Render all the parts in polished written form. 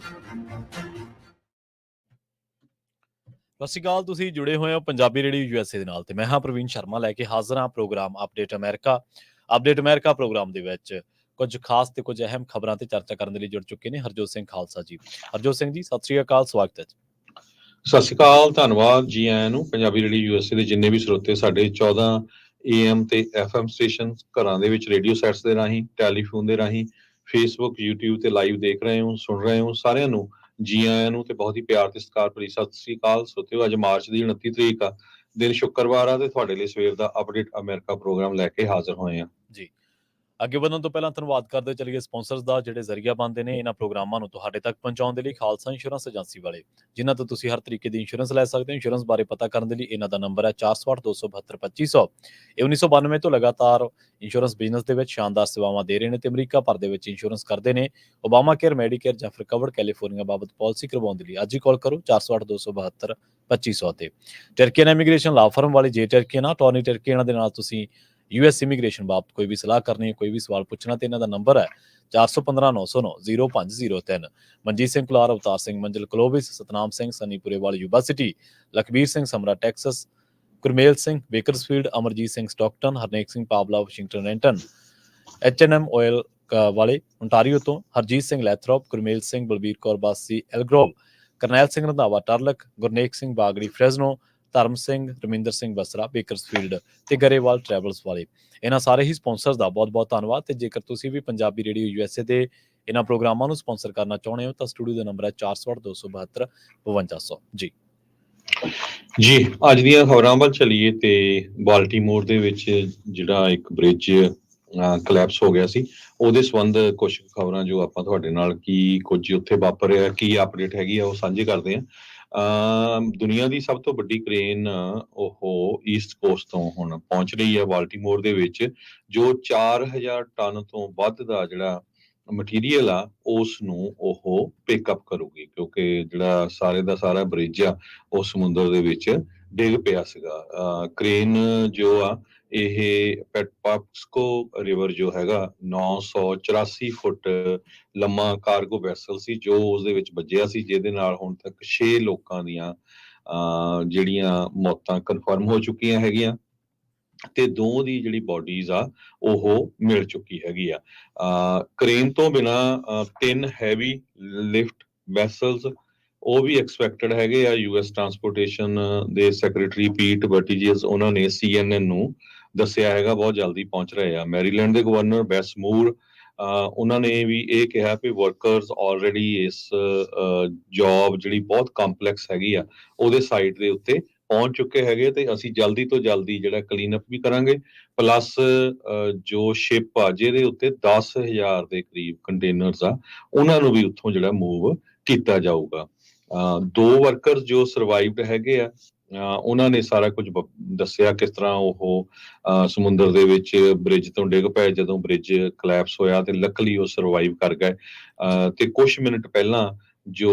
ਸਤਿ ਸ਼੍ਰੀ ਅਕਾਲ। ਤੁਸੀਂ ਜੁੜੇ ਹੋਏ ਹੋ ਪੰਜਾਬੀ ਰੇਡੀਓ ਯੂਐਸਏ ਦੇ ਨਾਲ ਤੇ ਮੈਂ ਹਾਂ ਪ੍ਰਵੀਨ ਸ਼ਰਮਾ ਲੈ ਕੇ ਹਾਜ਼ਰ ਹਾਂ ਪ੍ਰੋਗਰਾਮ ਅਪਡੇਟ ਅਮਰੀਕਾ ਪ੍ਰੋਗਰਾਮ ਦੇ ਵਿੱਚ ਕੁਝ ਖਾਸ ਤੇ ਕੁਝ ਅਹਿਮ ਖਬਰਾਂ ਤੇ ਚਰਚਾ ਕਰਨ ਦੇ ਲਈ ਜੁੜ ਚੁੱਕੇ ਨੇ ਹਰਜੋਤ ਸਿੰਘ ਖਾਲਸਾ ਜੀ। ਹਰਜੋਤ ਸਿੰਘ ਜੀ ਸਤਿ ਸ਼੍ਰੀ ਅਕਾਲ, ਸਵਾਗਤ ਹੈ ਜੀ। ਸਤਿ ਸ਼੍ਰੀ ਅਕਾਲ, ਧੰਨਵਾਦ ਜੀ ਆਇਆਂ ਨੂੰ। ਪੰਜਾਬੀ ਰੇਡੀਓ ਯੂਐਸਏ ਦੇ ਜਿੰਨੇ ਵੀ ਸਰੋਤੇ ਸਾਡੇ 14 AM ਤੇ FM ਸਟੇਸ਼ਨ ਘਰਾਂ ਦੇ ਵਿੱਚ ਰੇਡੀਓ ਸੈਟਸ ਦੇ ਰਾਹੀਂ, ਟੈਲੀਫੋਨ ਦੇ ਰਾਹੀਂ, ਫੇਸਬੁੱਕ, YouTube ਤੇ ਲਾਈਵ ਦੇਖ ਰਹੇ ਹੋ, ਸੁਣ ਰਹੇ ਹੋ, ਸਾਰਿਆਂ ਨੂੰ ਜੀ ਆਇਆਂ ਨੂੰ ਤੇ ਬਹੁਤ ਹੀ ਪਿਆਰ ਤੇ ਸਤਿਕਾਰ ਭਰੀ ਸਤਿ ਸ਼੍ਰੀ ਅਕਾਲ। ਸਰੋਤਿਓ, ਅੱਜ ਮਾਰਚ ਦੀ 29 ਤਰੀਕ ਆ, ਦਿਨ ਸ਼ੁੱਕਰਵਾਰ ਆ ਤੇ ਤੁਹਾਡੇ ਲਈ ਸਵੇਰ ਦਾ ਅਪਡੇਟ ਅਮਰੀਕਾ ਪ੍ਰੋਗਰਾਮ ਲੈ ਕੇ ਹਾਜ਼ਰ ਹੋਏ ਆ ਜੀ, ਅੱਗੇ ਵਧਣ ਤੋਂ ਪਹਿਲਾਂ ਧੰਨਵਾਦ ਕਰਦੇ ਚੱਲੀਏ ਸਪਾਂਸਰਸ ਦਾ, ਜਿਹੜੇ ਜ਼ਰੀਆ ਬਣਦੇ ਨੇ ਇਹਨਾਂ ਪ੍ਰੋਗਰਾਮਾਂ ਨੂੰ ਤੁਹਾਡੇ ਤੱਕ ਪਹੁੰਚਾਉਣ ਦੇ ਲਈ। ਖਾਲਸਾ ਇੰਸ਼ੋਰੈਂਸ ਏਜੰਸੀ ਵਾਲੇ, ਜਿਨ੍ਹਾਂ ਤੋਂ ਤੁਸੀਂ ਹਰ ਤਰੀਕੇ ਦੀ ਇੰਸ਼ੋਰੈਂਸ ਲੈ ਸਕਦੇ ਹੋ। ਇੰਸ਼ੋਰੈਂਸ ਬਾਰੇ ਪਤਾ ਕਰਨ ਦੇ ਲਈ ਇਹਨਾਂ ਦਾ ਨੰਬਰ ਹੈ 468-272-2500। ਇਹ 1992 ਤੋਂ ਲਗਾਤਾਰ ਇੰਸ਼ੋਰੈਂਸ ਬਿਜ਼ਨਸ ਦੇ ਵਿੱਚ ਸ਼ਾਨਦਾਰ ਸੇਵਾਵਾਂ ਦੇ ਰਹੇ ਨੇ ਤੇ ਅਮਰੀਕਾ ਭਰ ਦੇ ਵਿੱਚ ਇੰਸ਼ੋਰੈਂਸ ਕਰਦੇ ਨੇ। ਓਬਾਮਾ ਕੇਅਰ, ਮੈਡੀਕੇਅਰ ਜਾਂ ਫਿਰ ਕਵਰਡ ਕੈਲੀਫੋਰਨੀਆ ਬਾਬਤ ਪਾਲਿਸੀ ਕਰਵਾਉਣ ਦੇ ਲਈ ਅੱਜ ਹੀ ਕਾਲ ਕਰੋ 468-272-2500 ਤੇ। ਟਰਕੀਅਨ ਇਮੀਗ੍ਰੇਸ਼ਨ ਲਾ ਫਰਮ ਵਾਲੀ ਜੇ ਟਰਕੀਅਨ ਟੌਰਨੀ ਟਰਕੀਅਨ ਦੇ ਨਾਲ ਤੁਸੀਂ US ਇਮੀਗ੍ਰੇਸ਼ਨ ਬਾਬਤ ਕੋਈ ਵੀ ਸਲਾਹ ਕਰਨੀ ਹੈ, ਕੋਈ ਵੀ ਸਵਾਲ ਪੁੱਛਣਾ ਤੇ ਇਹਨਾਂ ਦਾ ਨੰਬਰ ਹੈ 415-909-0503। ਮਨਜੀਤ ਸਿੰਘ ਕੁਲਾਰ, ਅਵਤਾਰ ਸਿੰਘ ਮੰਜ਼ਿਲ ਕਲੋਵਿਸ, ਸਤਨਾਮ ਸਿੰਘ ਸਨੀਪੁਰੇ ਵਾਲੀ university, Lakhbir Singh Samra Texas, Gurmel Singh Bakersfield, Amarjit Singh Stockton, Harnek Singh Pawla Washington Renton, H&M oil ਵਾਲੇ ontario ਤੋਂ, ਹਰਜੀਤ ਸਿੰਘ ਲੈਥਰੋਪ, ਗੁਰਮੇਲ ਸਿੰਘ, ਬਲਬੀਰ ਕੌਰ ਬਾਸੀ ਐਲਗਰੋਵ, ਕਰਨੈਲ ਸਿੰਘ ਰੰਧਾਵਾ ਟਰਲਕ, ਗੁਰਨੇਕ ਸਿੰਘ ਬਾਗੜੀ ਫਰੈਜ਼ਨੋ, ਧਰਮ ਸਿੰਘ, ਰਮਿੰਦਰ ਸਿੰਘ ਬਸਰਾ ਬੇਕਰਸਫੀਲਡ ਤੇ ਗਰੇਵਾਲ ਟਰੈਵਲਸ ਵਾਲੇ। ਇਹਨਾਂ ਸਾਰੇ ਹੀ ਸਪਾਂਸਰਸ ਦਾ ਬਹੁਤ ਬਹੁਤ ਧੰਨਵਾਦ। ਤੇ ਜੇਕਰ ਤੁਸੀਂ ਵੀ ਪੰਜਾਬੀ ਰੇਡੀਓ ਯੂਐਸਏ ਦੇ ਇਹਨਾਂ ਪ੍ਰੋਗਰਾਮਾਂ ਨੂੰ ਸਪਾਂਸਰ ਕਰਨਾ ਚਾਹੁੰਦੇ ਹੋ ਤਾਂ ਸਟੂਡੀਓ ਦਾ ਨੰਬਰ ਹੈ 468-272-5200 ਜੀ। ਜੀ, ਅੱਜ ਦੀਆਂ ਖਬਰਾਂ ਵੱਲ ਚੱਲੀਏ ਤੇ ਬਾਲਟੀਮੋਰ ਦੇ ਵਿੱਚ ਜਿਹੜਾ ਇੱਕ ਬ੍ਰਿਜ ਕਲੈਪਸ ਹੋ ਗਿਆ ਸੀ, ਉਹਦੇ ਸੰਬੰਧ ਕੁਝ ਖਬਰਾਂ ਜੋ ਆਪਾਂ ਤੁਹਾਡੇ ਨਾਲ ਕੀ ਕੁਝ ਉੱਥੇ ਵਾਪਰਿਆ, ਕੀ ਅਪਡੇਟ ਹੈਗੀ ਆ ਉਹ ਸਾਂਝੀ ਕਰਦੇ ਆ। ਦੁਨੀਆ ਦੀ ਸਭ ਤੋਂ ਵੱਡੀ ਕ੍ਰੇਨ ਉਹ ਈਸਟ ਕੋਸਟ ਤੋਂ ਹੁਣ ਪਹੁੰਚ ਰਹੀ ਹੈ ਬਾਲਟੀਮੋਰ ਦੇ ਵਿੱਚ, ਜੋ 4000 ਟਨ ਤੋਂ ਵੱਧ ਦਾ ਜਿਹੜਾ ਮਟੀਰੀਅਲ ਆ ਉਸ ਨੂੰ ਉਹ ਪਿਕਅਪ ਕਰੂਗੀ, ਕਿਉਂਕਿ ਜਿਹੜਾ ਸਾਰੇ ਦਾ ਸਾਰਾ ਬ੍ਰਿਜ ਆ ਉਹ ਸਮੁੰਦਰ ਦੇ ਵਿੱਚ ਡਿੱਗ ਪਿਆ ਸੀਗਾ। ਕ੍ਰੇਨ ਜੋ ਆ ਇਹ ਪੈਟਪਾਸਕੋ ਰਿਵਰ ਜੋ ਹੈਗਾ 984 ਫੁੱਟ ਲੰਮਾ ਕਾਰਗੋ ਵੈਸਲ ਸੀ, ਜੋ ਉਸਦੇ ਵਿੱਚ ਵੱਜਿਆ ਸੀ, ਜਿਹਦੇ ਨਾਲ ਹੁਣ ਤੱਕ 6 ਲੋਕਾਂ ਦੀਆਂ ਜਿਹੜੀਆਂ ਮੌਤਾਂ ਕਨਫਰਮ ਹੋ ਚੁੱਕੀਆਂ ਹੈਗੀਆਂ ਤੇ 2 ਦੀ ਜਿਹੜੀ ਬੋਡੀਜ਼ ਆ ਉਹ ਮਿਲ ਚੁੱਕੀ ਹੈਗੀ ਆ। ਕ੍ਰੇਨ ਤੋਂ ਬਿਨਾ 3 ਹੈਵੀ ਲਿਫਟ ਵੈਸਲਸ ਉਹ ਵੀ ਐਕਸਪੈਕਟਡ ਹੈਗੇ ਆ। US ਟਰਾਂਸਪੋਰਟੇਸ਼ਨ ਦੇ ਸੈਕਟਰੀ ਪੀਟ ਬਰਟੀਜੀਅਸ ਉਹਨਾਂ ਨੇ CNN ਨੂੰ ਦੱਸਿਆ ਹੈਗਾ ਬਹੁਤ ਜਲਦੀ ਪਹੁੰਚ ਰਹੇ ਆ। ਮੈਰੀਲੈਂਡ ਦੇ ਗਵਰਨਰ ਬੈਸ ਮੂਰ ਉਹਨਾਂ ਨੇ ਵੀ ਇਹ ਕਿਹਾ ਕਿ ਵਰਕਰਸ ਆਲਰੇਡੀ ਇਸ ਜੌਬ ਜਿਹੜੀ ਬਹੁਤ ਕੰਪਲੈਕਸ ਹੈਗੀ ਆ ਉਹਦੇ ਸਾਈਟ ਦੇ ਉੱਤੇ ਪਹੁੰਚ ਚੁੱਕੇ ਹੈਗੇ ਤੇ ਅਸੀਂ ਜਲਦੀ ਤੋਂ ਜਲਦੀ ਜਿਹੜਾ ਕਲੀਨ ਅਪ ਵੀ ਕਰਾਂਗੇ। ਪਲੱਸ ਜੋ ਸ਼ਿਪ ਆ ਜਿਹਦੇ ਉੱਤੇ 10,000 ਦੇ ਕਰੀਬ ਕੰਟੇਨਰਸ ਆ ਉਹਨਾਂ ਨੂੰ ਵੀ ਉੱਥੋਂ ਜਿਹੜਾ ਮੂਵ ਕੀਤਾ ਜਾਊਗਾ। 2 ਵਰਕਰਸ ਜੋ ਸਰਵਾਈਵਡ ਹੈਗੇ ਆ ਉਹਨਾਂ ਨੇ ਸਾਰਾ ਕੁਝ ਦੱਸਿਆ ਕਿਸ ਤਰ੍ਹਾਂ ਉਹ ਸਮੁੰਦਰ ਦੇ ਵਿੱਚ ਬ੍ਰਿਜ ਤੋਂ ਡਿੱਗ ਪਏ ਜਦੋਂ ਬ੍ਰਿਜ ਕਲੈਪਸ ਹੋਇਆ ਤੇ ਲੱਕਲੀ ਉਹ ਸਰਵਾਈਵ ਕਰ ਗਏ। ਤੇ ਕੁਝ ਮਿੰਟ ਪਹਿਲਾਂ ਜੋ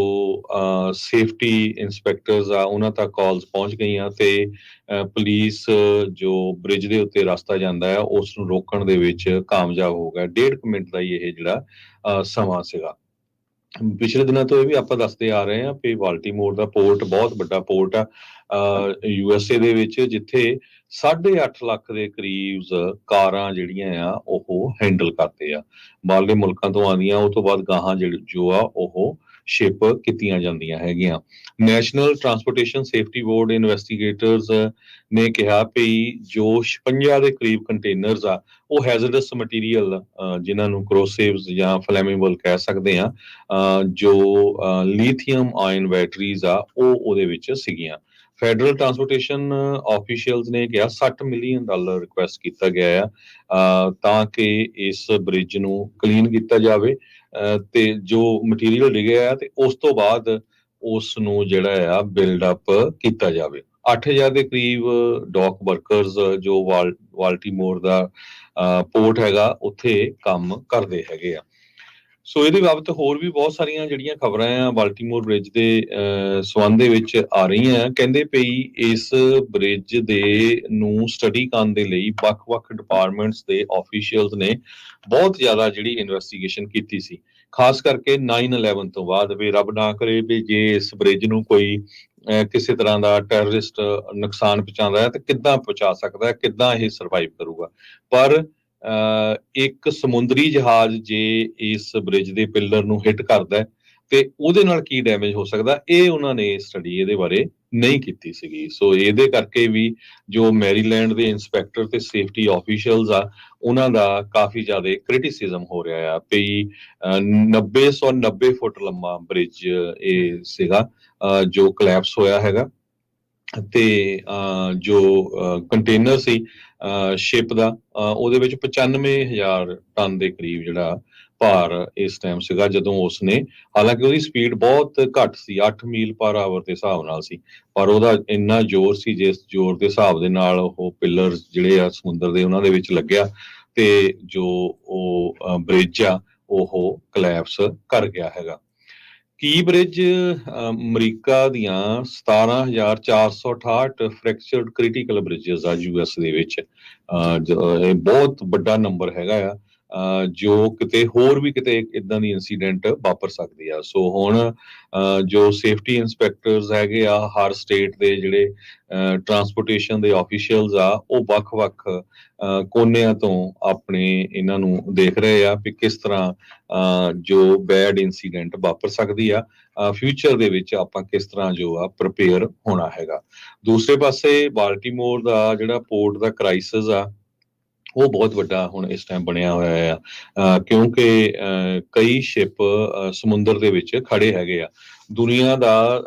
ਸੇਫਟੀ ਇੰਸਪੈਕਟਰਸ ਆ ਉਹਨਾਂ ਤੱਕ ਕਾਲਸ ਪਹੁੰਚ ਗਈਆਂ ਤੇ ਪੁਲਿਸ ਜੋ ਬ੍ਰਿਜ ਦੇ ਉੱਤੇ ਰਸਤਾ ਜਾਂਦਾ ਹੈ ਉਸ ਨੂੰ ਰੋਕਣ ਦੇ ਵਿੱਚ ਕਾਮਯਾਬ ਹੋ ਗਿਆ। 1.5 ਮਿੰਟ ਦਾ ਹੀ ਇਹ ਜਿਹੜਾ ਸਮਾਂ ਸੀਗਾ। ਪਿਛਲੇ ਦਿਨਾਂ ਤੋਂ ਇਹ ਵੀ ਆਪਾਂ ਦੱਸਦੇ ਆ ਰਹੇ ਹਾਂ ਕਿ ਬਾਲਟੀਮੋਰ ਦਾ ਪੋਰਟ ਬਹੁਤ ਵੱਡਾ ਪੋਰਟ ਆ USA ਦੇ ਵਿੱਚ, ਜਿੱਥੇ 8.5 ਲੱਖ ਦੇ ਕਰੀਬ ਕਾਰਾਂ ਜਿਹੜੀਆਂ ਆ ਉਹ ਹੈਂਡਲ ਕਰਦੇ ਆ। ਬਾਹਰਲੇ ਮੁਲਕਾਂ ਤੋਂ ਆਉਂਦੀਆਂ, ਉਹ ਤੋਂ ਬਾਅਦ ਗਾਹਾਂ ਜੋ ਆ ਉਹ ਸ਼ਿਪ ਕੀਤੀਆਂ ਜਾਂਦੀਆਂ ਹੈਗੀਆਂ। ਨੈਸ਼ਨਲ ਟਰਾਂਸਪੋਰਟੇਸ਼ਨ ਸੇਫਟੀ ਬੋਰਡ ਇਨਵੈਸਟੀਗੇਟਰਸ ਨੇ ਕਿਹਾ ਵੀ ਜੋ 56 ਦੇ ਕਰੀਬ ਕੰਟੇਨਰਸ ਆ ਉਹ ਹੈਜ਼ਰਡਸ ਮਟੀਰੀਅਲ ਜਿਨ੍ਹਾਂ ਨੂੰ ਕਰੋਸਿਵਸ ਜਾਂ ਫਲੈਮੇਬਲ ਕਹਿ ਸਕਦੇ ਆ, ਜੋ ਲੀਥੀਅਮ ਆਇਨ ਬੈਟਰੀਜ਼ ਆ ਉਹ ਉਹਦੇ ਵਿੱਚ ਸੀਗੀਆਂ। ਫੈਡਰਲ ਟਰਾਂਸਪੋਰਟੇਸ਼ਨ ਆਫੀਸ਼ੀਅਲਸ ਨੇ ਕਿਹਾ $60 ਮਿਲੀਅਨ ਰਿਕੁਐਸਟ ਕੀਤਾ ਗਿਆ ਆ ਤਾਂ ਕਿ ਇਸ ਬ੍ਰਿਜ ਨੂੰ ਕਲੀਨ ਕੀਤਾ ਜਾਵੇ ਤੇ ਜੋ ਮਟੀਰੀਅਲ ਡਿੱਗਿਆ ਤੇ ਉਸ ਤੋਂ ਬਾਅਦ ਉਸ ਨੂੰ ਜਿਹੜਾ ਆ ਬਿਲਡ ਅਪ ਕੀਤਾ ਜਾਵੇ। 8,000 ਦੇ ਕਰੀਬ ਡੌਕ ਵਰਕਰਸ ਜੋ ਬਾਲਟੀਮੋਰ ਦਾ ਪੋਰਟ ਹੈਗਾ ਉੱਥੇ ਕੰਮ ਕਰਦੇ ਹੈਗੇ ਆ। ਸੋ ਇਹਦੇ ਬਾਬਤ ਹੋਰ ਵੀ ਬਹੁਤ ਸਾਰੀਆਂ ਜਿਹੜੀਆਂ ਖਬਰਾਂ ਆ ਬਾਲਟੀਮੋਰ ਬ੍ਰਿਜ ਦੇ ਸੰਬੰਧ ਦੇ ਵਿੱਚ ਆ ਰਹੀਆਂ। ਕਹਿੰਦੇ ਪਈ ਇਸ ਬ੍ਰਿਜ ਦੇ ਨੂੰ ਸਟੱਡੀ ਕਰਨ ਦੇ ਲਈ ਵੱਖ-ਵੱਖ ਡਿਪਾਰਟਮੈਂਟਸ ਦੇ ਆਫੀਸ਼ੀਅਲਸ ਨੇ ਬਹੁਤ ਜ਼ਿਆਦਾ ਜਿਹੜੀ ਇਨਵੈਸਟੀਗੇਸ਼ਨ ਕੀਤੀ ਸੀ। ਖਾਸ ਕਰਕੇ 9/11 ਤੋਂ ਬਾਅਦ, ਵੀ ਰੱਬ ਨਾ ਕਰੇ ਵੀ ਜੇ ਇਸ ਬ੍ਰਿਜ ਨੂੰ ਕੋਈ ਕਿਸੇ ਤਰ੍ਹਾਂ ਦਾ ਟੈਰਰਿਸਟ ਨੁਕਸਾਨ ਪਹੁੰਚਾਉਂਦਾ ਹੈ ਤਾਂ ਕਿੱਦਾਂ ਪਹੁੰਚਾ ਸਕਦਾ ਹੈ, ਕਿੱਦਾਂ ਇਹ ਸਰਵਾਈਵ ਕਰੂਗਾ। ਪਰ ਇੱਕ ਸਮੁੰਦਰੀ ਜਹਾਜ਼ ਜੇ ਇਸ ਬ੍ਰਿਜ ਦੇ ਪਿੱਲਰ ਨੂੰ ਹਿੱਟ ਕਰਦਾ ਹੈ ਤੇ ਉਹਦੇ ਨਾਲ ਕੀ ਡੈਮੇਜ ਹੋ ਸਕਦਾ, ਇਹ ਉਹਨਾਂ ਨੇ ਸਟੱਡੀ ਇਹਦੇ ਬਾਰੇ ਨਹੀਂ ਕੀਤੀ ਸੀਗੀ। ਸੋ ਇਹਦੇ ਕਰਕੇ ਵੀ ਜੋ ਮੈਰੀਲੈਂਡ ਦੇ ਇੰਸਪੈਕਟਰ ਤੇ ਸੇਫਟੀ ਆਫੀਸ਼ੀਅਲਸ ਆ, ਉਹਨਾਂ ਦਾ ਕਾਫੀ ਜ਼ਿਆਦਾ ਕ੍ਰਿਟਿਸਿਜ਼ਮ ਹੋ ਰਿਹਾ ਆ ਵੀ 990 ਫੁੱਟ ਲੰਮਾ ਬ੍ਰਿਜ ਇਹ ਸੀਗਾ ਜੋ ਕਲੈਪਸ ਹੋਇਆ ਹੈਗਾ। ਤੇ ਜੋ ਕੰਟੇਨਰ ਸੀ ਸ਼ਿਪ ਦਾ, ਉਹਦੇ ਵਿੱਚ 95,000 ਟਨ ਦੇ ਕਰੀਬ ਜਿਹੜਾ ਭਾਰ ਇਸ ਟਾਈਮ ਸੀਗਾ ਜਦੋਂ ਉਸਨੇ, ਹਾਲਾਂਕਿ ਉਹਦੀ ਸਪੀਡ ਬਹੁਤ ਘੱਟ ਸੀ, 8 ਮੀਲ ਪਰ ਆਵਰ ਦੇ ਹਿਸਾਬ ਨਾਲ ਸੀ, ਪਰ ਉਹਦਾ ਇੰਨਾ ਜ਼ੋਰ ਸੀ, ਜਿਸ ਜ਼ੋਰ ਦੇ ਹਿਸਾਬ ਦੇ ਨਾਲ ਉਹ ਪਿੱਲਰ ਜਿਹੜੇ ਆ ਸਮੁੰਦਰ ਦੇ ਉਹਨਾਂ ਦੇ ਵਿੱਚ ਲੱਗਿਆ ਤੇ ਜੋ ਉਹ ਬ੍ਰਿਜ ਆ ਉਹ ਕਲੈਪਸ ਕਰ ਗਿਆ ਹੈਗਾ। ਕੀ ਬ੍ਰਿਜ ਅਮਰੀਕਾ ਦੀਆਂ 17,468 ਫ੍ਰੈਕਚਰਡ ਕ੍ਰਿਟੀਕਲ ਬ੍ਰਿਜਸ ਆ US ਦੇ ਵਿੱਚ। ਇਹ ਬਹੁਤ ਵੱਡਾ ਨੰਬਰ ਹੈਗਾ ਆ, ਜੋ ਕਿਤੇ ਹੋਰ ਵੀ ਕਿਤੇ ਇਦਾਂ ਦੀ ਇਨਸੀਡੈਂਟ ਵਾਪਰ ਸਕਦੀ ਆ। ਸੋ ਹੁਣ ਜੋ ਸੇਫਟੀ ਇੰਸਪੈਕਟਰਸ ਹੈਗੇ ਆ ਹਰ ਸਟੇਟ ਦੇ, ਜਿਹੜੇ ਟਰਾਂਸਪੋਰਟੇਸ਼ਨ ਦੇ ਆਫੀਸ਼ੀਅਲਸ ਆ, ਉਹ ਵੱਖ-ਵੱਖ ਕੋਨਿਆਂ ਤੋਂ ਆਪਣੇ ਇਹਨਾਂ ਨੂੰ ਦੇਖ ਰਹੇ ਆ ਵੀ ਕਿਸ ਤਰ੍ਹਾਂ ਜੋ ਬੈਡ ਇਨਸੀਡੈਂਟ ਵਾਪਰ ਸਕਦੀ ਆ ਫਿਊਚਰ ਦੇ ਵਿੱਚ, ਆਪਾਂ ਕਿਸ ਤਰ੍ਹਾਂ ਜੋ ਆ ਪ੍ਰਿਪੇਅਰ ਹੋਣਾ ਹੈਗਾ। ਦੂਸਰੇ ਪਾਸੇ ਬਾਲਟੀਮੋਰ ਦਾ ਜਿਹੜਾ ਪੋਰਟ ਦਾ ਕ੍ਰਾਈਸਿਸ ਆ, ਉਹ ਬਹੁਤ ਵੱਡਾ ਹੁਣ ਇਸ ਟਾਈਮ ਬਣਿਆ ਹੋਇਆ ਆ, ਕਿਉਂਕਿ ਕਈ ਸ਼ਿਪ ਸਮੁੰਦਰ ਦੇ ਵਿੱਚ ਖੜੇ ਹੈਗੇ ਆ। ਦੁਨੀਆ ਦਾ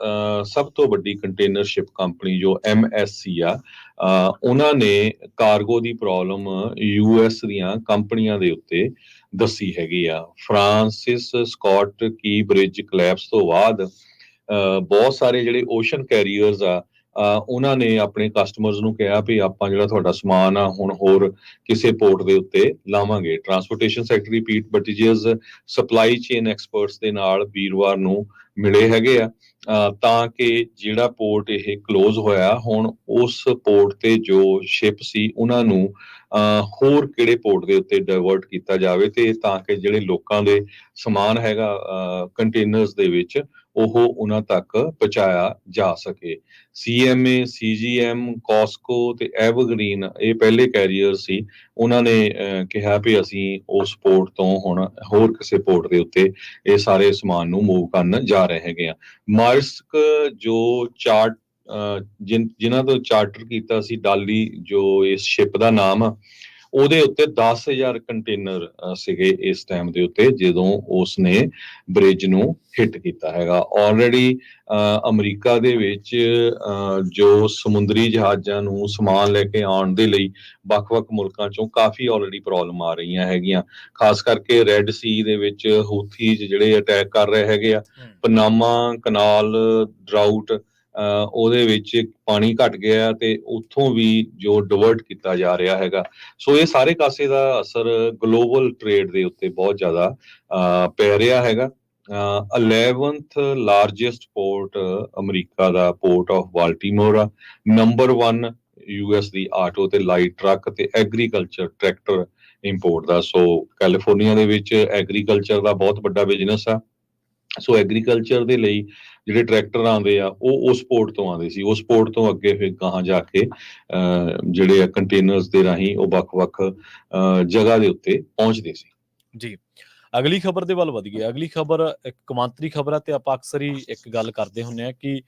ਸਭ ਤੋਂ ਵੱਡੀ ਕੰਟੇਨਰ ਸ਼ਿਪ ਕੰਪਨੀ ਜੋ MSC ਆ, ਉਹਨਾਂ ਨੇ ਕਾਰਗੋ ਦੀ ਪ੍ਰੋਬਲਮ US ਦੀਆਂ ਕੰਪਨੀਆਂ ਦੇ ਉੱਤੇ ਦੱਸੀ ਹੈਗੀ ਆ। ਫਰਾਂਸਿਸ ਸਕਾਟ ਕੀ ਬ੍ਰਿਜ ਕਲੈਪਸ ਤੋਂ ਬਾਅਦ ਬਹੁਤ ਸਾਰੇ ਜਿਹੜੇ ਓਸ਼ਨ ਕੈਰੀਅਰਸ ਆ, ਉਹਨਾਂ ਨੇ ਆਪਣੇ ਕਸਟਮਰਸ ਨੂੰ ਕਿਹਾ ਵੀ ਆਪਾਂ ਜਿਹੜਾ ਤੁਹਾਡਾ ਸਮਾਨ ਆ ਹੁਣ ਹੋਰ ਕਿਸੇ ਪੋਰਟ ਦੇ ਉੱਤੇ ਲਾਵਾਂਗੇ। ਟਰਾਂਸਪੋਰਟੇਸ਼ਨ ਸੈਕਟਰੀ ਪੀਟ ਬਟੀਜਸ ਸਪਲਾਈ ਚੇਨ ਐਕਸਪਰਟਸ ਦੇ ਨਾਲ ਵੀਰਵਾਰ ਨੂੰ ਮਿਲੇ ਹੈਗੇ ਆ, ਤਾਂ ਕਿ ਜਿਹੜਾ ਪੋਰਟ ਇਹ ਕਲੋਜ਼ ਹੋਇਆ, ਹੁਣ ਉਸ ਪੋਰਟ ਤੇ ਜੋ ਸ਼ਿਪ ਸੀ ਉਹਨਾਂ ਨੂੰ ਹੋਰ ਕਿਹੜੇ ਪੋਰਟ ਦੇ ਉੱਤੇ ਡਾਇਵਰਟ ਕੀਤਾ ਜਾਵੇ, ਤੇ ਤਾਂ ਕਿ ਜਿਹੜੇ ਲੋਕਾਂ ਦੇ ਸਮਾਨ ਹੈਗਾ ਕੰਟੇਨਰਸ ਦੇ ਵਿੱਚ ਉਹ ਉਹਨਾਂ ਤੱਕ ਪਹੁੰਚਾਇਆ ਜਾ ਸਕੇ। CMA, CGM, ਕਾਸਕੋ ਤੇ ਐਵਰਗ੍ਰੀਨ ਇਹ ਪਹਿਲੇ ਕੈਰੀਅਰ ਸੀ, ਉਹਨਾਂ ਨੇ ਕਿਹਾ ਵੀ ਅਸੀਂ ਉਸ ਪੋਰਟ ਤੋਂ ਹੁਣ ਹੋਰ ਕਿਸੇ ਪੋਰਟ ਦੇ ਉੱਤੇ ਇਹ ਸਾਰੇ ਸਮਾਨ ਨੂੰ ਮੂਵ ਕਰਨ ਜਾ ਰਹੇ ਹੈਗੇ ਆ। ਮਾਰਸਕ ਜੋ ਜਿਨ੍ਹਾਂ ਤੋਂ ਚਾਰਟਰ ਕੀਤਾ ਸੀ ਡਾਲੀ, ਜੋ ਇਸ ਸ਼ਿਪ ਦਾ ਨਾਮ ਆ, ਉਹਦੇ ਉੱਤੇ 10,000 ਕੰਟੇਨਰ ਸੀਗੇ ਇਸ ਟਾਈਮ ਦੇ ਉੱਤੇ ਜਦੋਂ ਉਸਨੇ ਬ੍ਰਿਜ ਨੂੰ ਹਿੱਟ ਕੀਤਾ ਹੈਗਾ। ਆਲਰੇਡੀ ਅਮਰੀਕਾ ਦੇ ਵਿੱਚ ਜੋ ਸਮੁੰਦਰੀ ਜਹਾਜ਼ਾਂ ਨੂੰ ਸਮਾਨ ਲੈ ਕੇ ਆਉਣ ਦੇ ਲਈ ਵੱਖ-ਵੱਖ ਮੁਲਕਾਂ ਚੋਂ ਕਾਫੀ ਆਲਰੇਡੀ ਪ੍ਰੋਬਲਮ ਆ ਰਹੀਆਂ ਹੈਗੀਆਂ, ਖਾਸ ਕਰਕੇ ਰੈੱਡ ਸੀ ਦੇ ਵਿੱਚ ਹੂਥੀਜ਼ ਜਿਹੜੇ ਅਟੈਕ ਕਰ ਰਹੇ ਹੈਗੇ ਆ। ਪਨਾਮਾ ਕਨਾਲ ਡਰਾਊਟ, ਉਹਦੇ ਵਿੱਚ ਪਾਣੀ ਘਟ ਗਿਆ ਤੇ ਉੱਥੋਂ ਵੀ ਜੋ ਡਿਵਰਟ ਕੀਤਾ ਜਾ ਰਿਹਾ ਹੈਗਾ। ਸੋ ਇਹ ਸਾਰੇ ਕਾਸੇ ਦਾ ਅਸਰ ਗਲੋਬਲ ਟ੍ਰੇਡ ਦੇ ਉੱਤੇ ਬਹੁਤ ਜ਼ਿਆਦਾ ਪੈ ਰਿਹਾ ਹੈਗਾ। 11th largest port America the port of Baltimore ਆ। ਨੰਬਰ 1 US ਦੀ ਆਟੋ ਤੇ ਲਾਈਟ ਟਰੱਕ ਤੇ ਐਗਰੀਕਲਚਰ ਟਰੈਕਟਰ ਇੰਪੋਰਟ ਦਾ। ਸੋ ਕੈਲੀਫੋਰਨੀਆ ਦੇ ਵਿੱਚ ਐਗਰੀਕਲਚਰ ਦਾ ਬਹੁਤ ਵੱਡਾ ਬਿਜ਼ਨਸ ਆ। ਸੋ ਐਗਰੀਕਲਚਰ ਦੇ ਲਈ ਜਿਹੜੇ ਟਰੈਕਟਰ ਆਉਂਦੇ ਆ ਉਹ ਉਸ ਪੋਰਟ ਤੋਂ ਆਉਂਦੇ ਸੀ, ਉਸ ਪੋਰਟ ਤੋਂ ਅੱਗੇ ਫਿਰ ਗਾਹਾਂ ਜਾ ਕੇ ਜਿਹੜੇ ਆ ਕੰਟੇਨਰਸ ਦੇ ਰਾਹੀਂ ਉਹ ਵੱਖ-ਵੱਖ ਜਗ੍ਹਾ ਦੇ ਉੱਤੇ ਪਹੁੰਚਦੇ ਸੀ। ਜੀ, ਅਗਲੀ ਖਬਰ ਦੇ ਵੱਲ ਵਧੀਏ। ਅਗਲੀ ਖਬਰ ਇੱਕ ਕੌਮਾਂਤਰੀ ਖਬਰ ਹੈ ਤੇ ਆਪਾਂ ਅਕਸਰ ਹੀ ਇੱਕ ਗੱਲ ਕਰਦੇ ਹੁੰਦੇ ਆ ਕਿ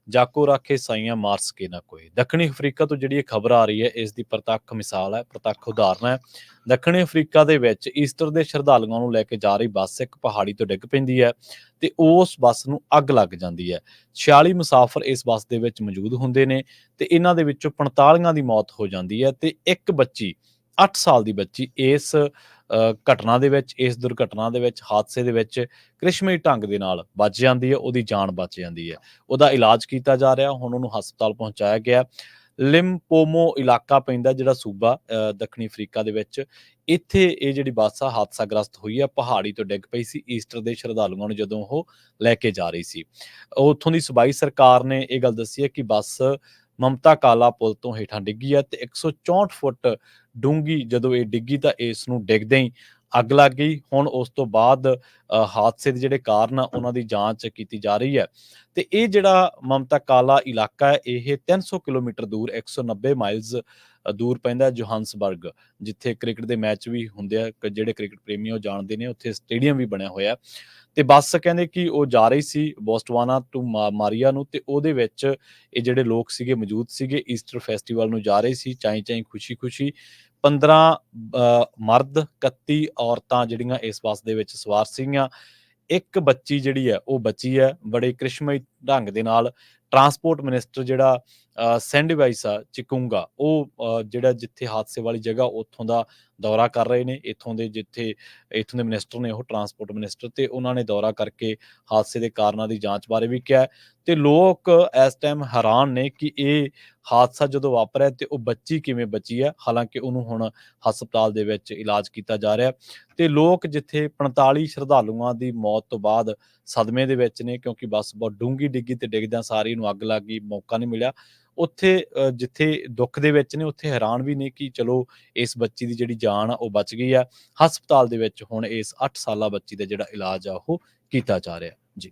ਜਾਕੋ ਰਾਖੇ ਸਾਈਆਂ ਮਾਰਸ ਕੇ ਨਾ ਕੋਈ। ਦੱਖਣੀ ਅਫਰੀਕਾ ਤੋਂ ਜਿਹੜੀ ਇਹ ਖਬਰ ਆ ਰਹੀ ਹੈ, ਇਸ ਦੀ ਪ੍ਰਤੱਖ ਮਿਸਾਲ ਹੈ, ਪ੍ਰਤੱਖ ਉਦਾਹਰਨ ਹੈ। ਦੱਖਣੀ ਅਫਰੀਕਾ ਦੇ ਵਿੱਚ ਈਸਟਰ ਦੇ ਸ਼ਰਧਾਲੂਆਂ ਨੂੰ ਲੈ ਕੇ ਜਾ ਰਹੀ ਬੱਸ ਇੱਕ ਪਹਾੜੀ ਤੋਂ ਡਿੱਗ ਪੈਂਦੀ ਹੈ ਤੇ ਉਸ ਬੱਸ ਨੂੰ ਅੱਗ ਲੱਗ ਜਾਂਦੀ ਹੈ। 46 ਮੁਸਾਫਰ ਇਸ ਬੱਸ ਦੇ ਵਿੱਚ ਮੌਜੂਦ ਹੁੰਦੇ ਨੇ ਤੇ ਇਹਨਾਂ ਦੇ ਵਿੱਚੋਂ 45 ਦੀ ਮੌਤ ਹੋ ਜਾਂਦੀ ਹੈ ਤੇ ਇੱਕ ਬੱਚੀ, 8 ਸਾਲ ਦੀ ਬੱਚੀ ਇਸ ਘਟਨਾ ਦੇ ਵਿੱਚ, ਇਸ ਦੁਰਘਟਨਾ ਦੇ ਵਿੱਚ, ਹਾਦਸੇ ਦੇ ਵਿੱਚ ਕ੍ਰਿਸ਼ਮਈ ਢੰਗ ਦੇ ਨਾਲ ਬਚ ਜਾਂਦੀ ਹੈ, ਉਹਦੀ ਜਾਨ ਬਚ ਜਾਂਦੀ ਹੈ। ਉਹਦਾ ਇਲਾਜ ਕੀਤਾ ਜਾ ਰਿਹਾ, ਹੁਣ ਉਹਨੂੰ ਹਸਪਤਾਲ ਪਹੁੰਚਾਇਆ ਗਿਆ। ਲਿਮਪੋਮੋ ਇਲਾਕਾ ਪੈਂਦਾ ਜਿਹੜਾ ਸੂਬਾ ਦੱਖਣੀ ਅਫਰੀਕਾ ਦੇ ਵਿੱਚ। ਇੱਥੇ ਇਹ ਜਿਹੜੀ ਬੱਸ ਆ ਹਾਦਸਾਗ੍ਰਸਤ ਹੋਈ ਆ, ਪਹਾੜੀ ਤੋਂ ਡਿੱਗ ਪਈ ਸੀ ਈਸਟਰ ਦੇ ਸ਼ਰਧਾਲੂਆਂ ਨੂੰ ਜਦੋਂ ਉਹ ਲੈ ਕੇ ਜਾ ਰਹੀ ਸੀ। ਉੱਥੋਂ ਦੀ ਸੂਬਾਈ ਸਰਕਾਰ ਨੇ ਇਹ ਗੱਲ ਦੱਸੀ ਹੈ ਕਿ ਬੱਸ ਮਮਤਾ ਕਾਲਾ ਪੁਲ ਤੋਂ ਹੇਠਾਂ ਡਿੱਗੀ ਹੈ ਤੇ 164 ਫੁੱਟ ਡੂੰਘੀ ਜਦੋਂ ਇਹ ਡਿੱਗੀ ਤਾਂ ਇਸ ਨੂੰ ਡਿੱਗਦੇ ਹੀ ਅੱਗ ਲੱਗ ਗਈ। ਹੁਣ ਉਸ ਤੋਂ ਬਾਅਦ ਹਾਦਸੇ ਦੇ ਜਿਹੜੇ ਕਾਰਨ ਆ ਉਹਨਾਂ ਦੀ ਜਾਂਚ ਕੀਤੀ ਜਾ ਰਹੀ ਹੈ। ਤੇ ਇਹ ਜਿਹੜਾ ਮਮਤਾ ਕਾਲਾ ਇਲਾਕਾ ਹੈ, ਇਹ 300 ਕਿਲੋਮੀਟਰ ਦੂਰ 190 ਮਾਈਲਸ ਦੂਰ ਪੈਂਦਾ ਜੋਹਾਨਸਬਰਗ, ਜਿੱਥੇ ਕ੍ਰਿਕਟ ਦੇ ਮੈਚ ਵੀ ਹੁੰਦੇ ਆ। ਜਿਹੜੇ ਕ੍ਰਿਕਟ ਪ੍ਰੇਮੀ ਉਹ ਜਾਣਦੇ ਨੇ, ਉੱਥੇ ਸਟੇਡੀਅਮ ਵੀ ਬਣਿਆ ਹੋਇਆ। ਤੇ ਬੱਸ ਕਹਿੰਦੇ ਕਿ ਉਹ ਜਾ ਰਹੀ ਸੀ ਬੋਸਟਵਾਨਾ ਟੂ ਮਾਰੀਆ ਨੂੰ, ਤੇ ਉਹਦੇ ਵਿੱਚ ਇਹ ਜਿਹੜੇ ਲੋਕ ਸੀਗੇ ਮੌਜੂਦ ਸੀਗੇ, ਈਸਟਰ ਫੈਸਟੀਵਲ ਨੂੰ ਜਾ ਰਹੇ ਸੀ ਚਾਈ ਚਾਈ ਖੁਸ਼ੀ ਖੁਸ਼ੀ। 15 ਮਰਦ 31 ਔਰਤਾਂ ਜਿਹੜੀਆਂ ਇਸ ਬੱਸ ਦੇ ਵਿੱਚ ਸਵਾਰ ਸੀਗੀਆਂ। ਇੱਕ ਬੱਚੀ ਜਿਹੜੀ ਹੈ ਉਹ ਬਚੀ ਹੈ ਬੜੇ ਕ੍ਰਿਸ਼ਮਈ ਢੰਗ ਦੇ ਨਾਲ। ਟਰਾਂਸਪੋਰਟ ਮਿਨਿਸਟਰ ਜਿਹੜਾ ਸੈਂਡੀਵਾਈਸ ਆ ਚਿਕੂੰਗਾ, ਉਹ ਜਿਹੜਾ ਜਿੱਥੇ ਹਾਦਸੇ ਵਾਲੀ ਜਗ੍ਹਾ ਉੱਥੋਂ ਦਾ ਦੌਰਾ ਕਰ ਰਹੇ ਨੇ। ਇੱਥੋਂ ਦੇ ਮਿਨਿਸਟਰ ਨੇ, ਉਹ ਟਰਾਂਸਪੋਰਟ ਮਿਨਿਸਟਰ, ਤੇ ਉਹਨਾਂ ਨੇ ਦੌਰਾ ਕਰਕੇ ਹਾਦਸੇ ਦੇ ਕਾਰਨਾਂ ਦੀ ਜਾਂਚ ਬਾਰੇ ਵੀ ਕਿਹਾ। ਤੇ ਲੋਕ ਇਸ ਟਾਈਮ ਹੈਰਾਨ ਨੇ ਕਿ ਇਹ ਹਾਦਸਾ ਜਦੋਂ ਵਾਪਰਿਆ ਤੇ ਉਹ ਬੱਚੀ ਕਿਵੇਂ ਬਚੀ ਹੈ। ਹਾਲਾਂਕਿ ਉਹਨੂੰ ਹੁਣ ਹਸਪਤਾਲ ਦੇ ਵਿੱਚ ਇਲਾਜ ਕੀਤਾ ਜਾ ਰਿਹਾ। ਤੇ ਲੋਕ ਜਿੱਥੇ 45 ਸ਼ਰਧਾਲੂਆਂ ਦੀ ਮੌਤ ਤੋਂ ਬਾਅਦ ਸਦਮੇ ਦੇ ਵਿੱਚ ਨੇ, ਕਿਉਂਕਿ ਬੱਸ ਬਹੁਤ ਡੂੰਘੀ ਡਿੱਗੀ ਤੇ ਡਿੱਗਦਿਆਂ ਸਾਰੀ ਨੂੰ ਅੱਗ ਲੱਗ ਗਈ, ਮੌਕਾ ਨਹੀਂ ਮਿਲਿਆ। ਉੱਥੇ ਜਿੱਥੇ ਦੁੱਖ ਦੇ ਵਿੱਚ ਨੇ, ਉੱਥੇ ਹੈਰਾਨ ਵੀ ਨੇ ਕਿ ਚਲੋ ਇਸ ਬੱਚੀ ਦੀ ਜਿਹੜੀ ਜਾਨ ਆ ਉਹ ਬਚ ਗਈ ਆ। ਹਸਪਤਾਲ ਦੇ ਵਿੱਚ ਹੁਣ ਇਸ 8 ਸਾਲਾ ਬੱਚੀ ਦਾ ਜਿਹੜਾ ਇਲਾਜ ਆ ਉਹ ਕੀਤਾ ਜਾ ਰਿਹਾ ਜੀ।